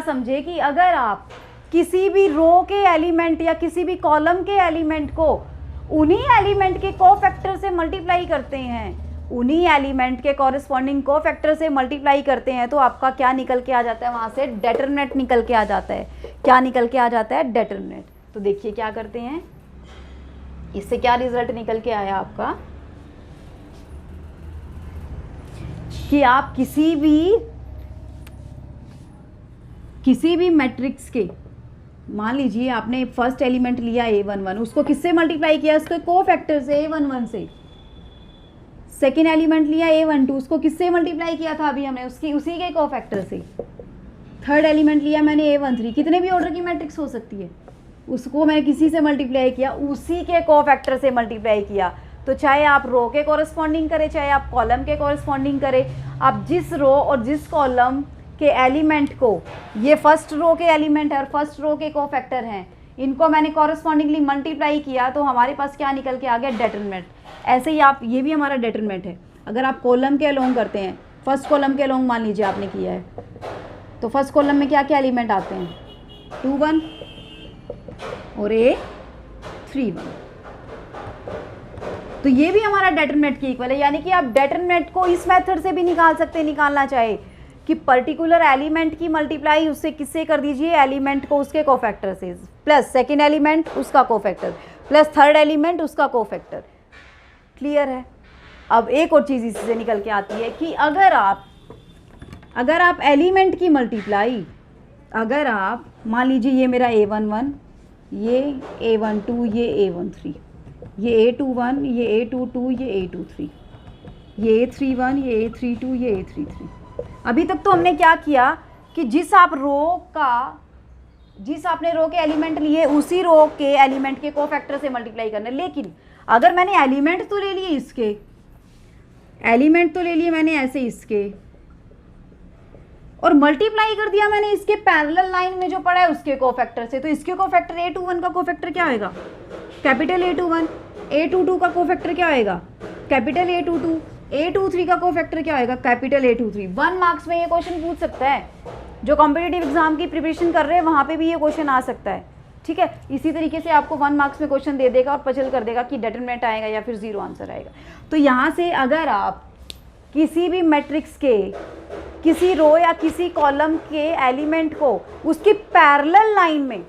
समझे कि अगर आप किसी भी रो के एलिमेंट या किसी भी कॉलम के एलिमेंट को उन्हीं एलिमेंट के कोफैक्टर से मल्टीप्लाई करते हैं, उन्हीं एलिमेंट के कॉरेस्पॉन्डिंग कोफैक्टर से मल्टीप्लाई करते हैं, तो आपका क्या निकल के आ जाता है? वहाँ से डेटरमिनेंट निकल के आ जाता है। क्या निकल के आ जाता है? डेटरमिनेंट। तो देखिए क्या करते हैं, इससे क्या रिजल्ट निकल के आया आपका, कि आप किसी भी मैट्रिक्स के, मान लीजिए आपने फर्स्ट एलिमेंट लिया A11, उसको किससे मल्टीप्लाई किया? उसके कोफैक्टर से, A11 से। सेकेंड एलिमेंट लिया A12, उसको किससे मल्टीप्लाई किया था अभी हमने? उसी के कोफैक्टर से। थर्ड एलिमेंट लिया मैंने A13, कितने भी ऑर्डर की मैट्रिक्स हो सकती है, उसको मैंने किसी से मल्टीप्लाई किया, उसी के कोफैक्टर से मल्टीप्लाई किया। तो चाहे आप रो के कॉरेस्पॉन्डिंग करें, चाहे आप कॉलम के कॉरेस्पॉन्डिंग करें, आप जिस रो और जिस कॉलम के एलिमेंट को, ये फर्स्ट रो के एलिमेंट है और फर्स्ट रो के कोफैक्टर हैं, इनको मैंने कॉरेस्पॉन्डिंगली मल्टीप्लाई किया, तो हमारे पास क्या निकल के आ गया? डेटरमिनेंट। ऐसे ही आप, ये भी हमारा डेटरमिनेंट है। अगर आप कॉलम के अलोंग करते हैं, फर्स्ट कॉलम के अलोंग मान लीजिए आपने किया है, तो फर्स्ट कॉलम में क्या क्या एलिमेंट आते हैं? 2 1 और A3 1। तो ये भी हमारा डेटरमिनेंट की इक्वल है, यानी कि आप डेटरमिनेंट को इस मेथड से भी निकाल सकते हैं, निकालना चाहे कि पर्टिकुलर एलिमेंट की मल्टीप्लाई उससे किससे कर दीजिए, एलिमेंट को उसके कोफैक्टर से, प्लस सेकेंड एलिमेंट उसका कोफैक्टर, प्लस थर्ड एलिमेंट उसका कोफैक्टर। क्लियर है। अब एक और चीज़ इससे निकल के आती है कि अगर आप एलिमेंट की मल्टीप्लाई, अगर आप मान लीजिए ये मेरा A11, ये A12, ये A13, ये A21, ये A22, ये A23, ये A31, ये A32, ये A33। अभी तक तो हमने क्या किया कि जिस आपने रो के एलिमेंट लिए उसी रो के एलिमेंट के कोफैक्टर से मल्टीप्लाई करना। लेकिन अगर मैंने एलिमेंट तो ले लिए इसके, एलिमेंट तो ले लिए मैंने ऐसे इसके, और मल्टीप्लाई कर दिया मैंने इसके पैरेलल लाइन में जो पड़ा है उसके कोफैक्टर से, तो इसके कोफैक्टर A21 का कोफैक्टर क्या होएगा, कैपिटल A21, A22 का कोफैक्टर क्या होएगा, कैपिटल A22, A23 का कोफैक्टर क्या होएगा, कैपिटल A23। 1 मार्क्स में ये क्वेश्चन पूछ सकता है, जो कॉम्पिटिटिव एग्जाम की प्रिपरेशन कर रहे हैं वहाँ पे भी ये क्वेश्चन आ सकता है। ठीक है, इसी तरीके से आपको 1 मार्क्स में क्वेश्चन दे देगा और पजल कर देगा कि डिटरमिनेंट आएगा या फिर 0 आंसर आएगा। तो यहाँ से अगर आप किसी भी मैट्रिक्स के किसी रो या किसी कॉलम के एलिमेंट को उसकी पैरेलल लाइन में,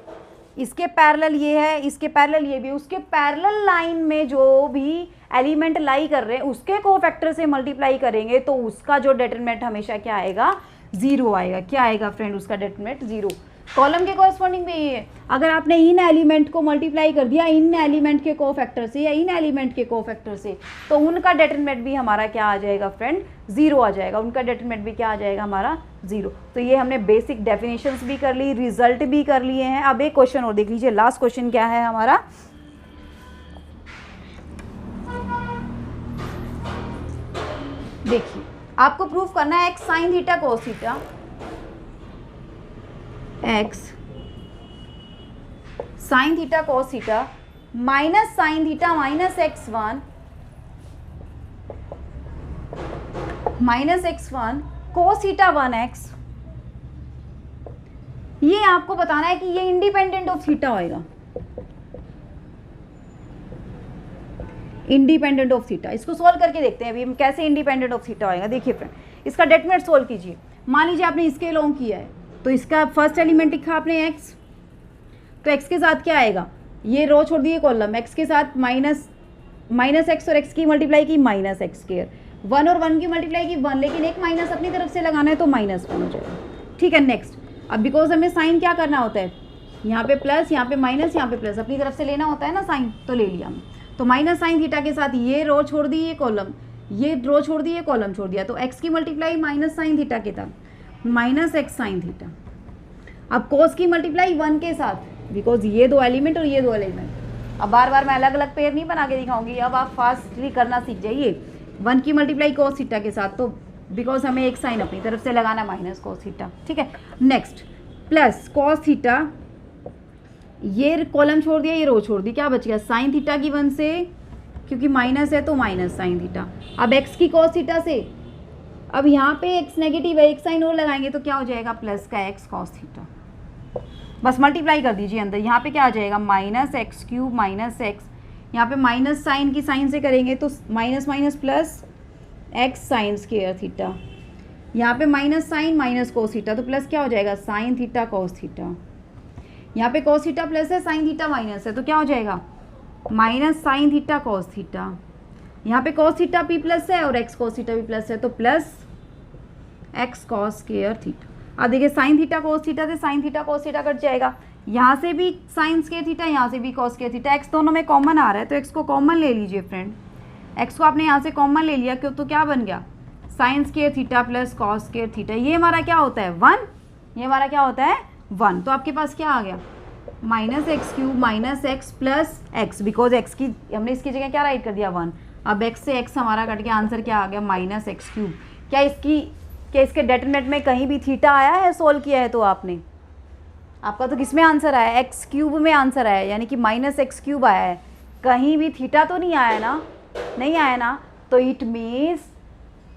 इसके पैरेलल ये है, इसके पैरेलल ये भी, उसके पैरेलल लाइन में जो भी एलिमेंट लाई कर रहे हैं उसके कोफैक्टर से मल्टीप्लाई करेंगे तो उसका जो डिटरमिनेंट हमेशा क्या आएगा, 0 आएगा। क्या आएगा फ्रेंड, उसका डिटरमिनेंट 0। कॉलम के कॉरस्पॉन्डिंग में ये है, अगर आपने इन एलिमेंट को मल्टीप्लाई कर दिया इन एलिमेंट के कोफैक्टर से या इन एलिमेंट के कोफैक्टर से, तो उनका डिटरमिनेंट भी हमारा क्या आ जाएगा फ्रेंड, 0 आ जाएगा। उनका डिटरमिनेंट भी क्या आ जाएगा हमारा, 0। तो ये हमने बेसिक डेफिनेशंस भी कर ली, रिजल्ट भी कर लिए हैं। अब एक क्वेश्चन और देख लीजिए, लास्ट क्वेश्चन क्या है हमारा, देखिए आपको प्रूफ करना है x sign theta cos theta, x sign theta cos theta minus sine theta minus x1 minus x1 cos theta 1x, ये आपको बताना है कि ये इंडिपेंडेंट ऑफ थीटा होएगा, इंडिपेंडेंट ऑफ थीटा। इसको सॉल्व करके देखते हैं अभी हम कैसे इंडिपेंडेंट ऑफ थीटा होएगा। देखिए फ्रेंड, इसका डिटरमिनेंट सॉल्व कीजिए। मान लीजिए आपने इसके लॉन्ग किया है, तो इसका फर्स्ट एलिमेंट लिखा आपने x, तो x के साथ क्या आएगा, ये रो छोड़ दिए कॉलम, x के साथ माइनस x और x की मल्टीप्लाई की माइनस एक्स स्क्वायर, 1 और 1 की मल्टीप्लाई की 1, लेकिन एक माइनस अपनी तरफ से लगाना है तो -1 हो जाएगा। ठीक है, नेक्स्ट। अब बिकॉज हमें साइन क्या करना होता है, यहाँ पे प्लस, यहाँ पे माइनस, यहाँ पे प्लस, अपनी तरफ से लेना होता है ना साइन, तो ले लिया हमने। तो माइनस साइन थीटा के साथ ये रो छोड़ दी, ये कॉलम, ये रो छोड़ दी, ये कॉलम छोड़ दिया, तो x की मल्टीप्लाई माइनस साइन थीटा के साथ माइनस एक्स साइन थीटा। अब कोस की मल्टीप्लाई 1 के साथ, बिकॉज ये 2 एलिमेंट और ये 2 एलिमेंट। अब बार बार मैं अलग अलग पेयर नहीं बना के दिखाऊंगी, अब आप फास्टली करना सीख जाइए। 1 की मल्टीप्लाई कोस थीटा के साथ, तो बिकॉज हमें एक साइन अपनी तरफ से लगाना माइनस कोस थीटा। ठीक है, नेक्स्ट प्लस कोस थीटा, ये कॉलम छोड़ दिया, ये रो छोड़ दी, क्या बच गया साइन थीटा की 1 से, क्योंकि माइनस है तो माइनस साइन थीटा। अब x की कॉस थीटा से, अब यहाँ पे x नेगेटिव है, एक साइन और लगाएंगे तो क्या हो जाएगा, प्लस का x कॉस थीटा। बस मल्टीप्लाई कर दीजिए अंदर, यहाँ पे क्या आ जाएगा minus x cube minus x, यहाँ पे माइनस साइन की साइन से करेंगे तो minus minus plus x sine square theta, यहाँ पे minus sine minus cos theta, तो प्लस क्या हो जाएगा साइन थीटा कोस थीटा। यहाँ पे कोस थीटा प्लस है, साइन थीटा माइनस है, तो क्या हो जाएगा minus sine theta cos theta. यहाँ पे कोस थीटा भी प्लस है और एक्स कोस थीटा भी प्लस है, तो plus x cos square theta. अब देखिए साइन थीटा कोस थीटा से sign theta cos theta cut जाएगा, यहाँ से भी साइन स्क्वायर थीटा, यहाँ से भी कॉस स्क्वायर थीटा, एक्स दोनों में कॉमन आ रहा है तो एक्स को कॉमन ले लीजिए फ्रेंड। एक्स को आपने यहाँ से कॉमन ले लिया, क्यों, तो क्या बन गया sign square theta plus cos square theta. ये हमारा क्या होता है 1, ये हमारा क्या होता है 1। तो आपके पास क्या आ गया minus x cube minus x plus x, because x की हमने इसकी जगह क्या राइट कर दिया 1। अब एक्स से एक्स हमारा कट के आंसर क्या आ गया माइनस एक्स क्यूब। क्या इसके डिटरमिनेंट में कहीं भी थीटा आया है, सोल्व किया है तो आपने, आपका तो किस में आंसर आया, एक्स क्यूब में आंसर आया, यानी कि माइनस एक्स क्यूब आया है, कहीं भी थीटा तो नहीं आया ना, नहीं आया ना, तो it means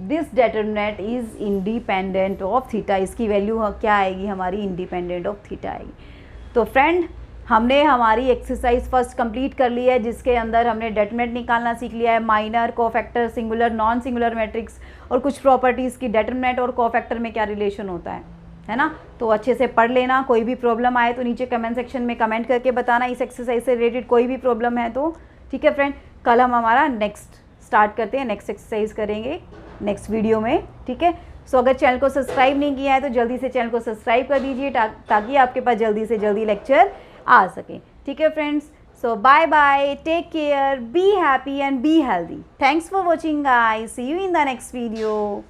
this determinant is independent of theta. इसकी वैल्यू क्या आएगी हमारी, इंडिपेंडेंट ऑफ थीटा आएगी। तो फ्रेंड हमने हमारी एक्सरसाइज फर्स्ट कंप्लीट कर ली है, जिसके अंदर हमने डेटरमिनेंट निकालना सीख लिया है, minor, cofactor, singular, non singular matrix और कुछ प्रॉपर्टीज़ की डेटरमिनेंट और कोफैक्टर में क्या रिलेशन होता है ना। तो अच्छे से पढ़ लेना। कोई भी प्रॉब्लम आए तो नीचे कमेंट सेक्शन में कमेंट करके बताना, इस एक्सरसाइज से रिलेटेड कोई भी प्रॉब्लम है तो। ठीक है फ्रेंड, कल हम हमारा नेक्स्ट स्टार्ट करते हैं, नेक्स्ट एक्सरसाइज करेंगे नेक्स्ट वीडियो में। ठीक है, सो अगर चैनल को सब्सक्राइब नहीं किया है तो जल्दी से चैनल को सब्सक्राइब कर दीजिए ताकि आपके पास जल्दी से जल्दी लेक्चर आ सके। ठीक है friends, so bye bye, take care, be happy and be healthy. Thanks for watching guys, see you in the next video.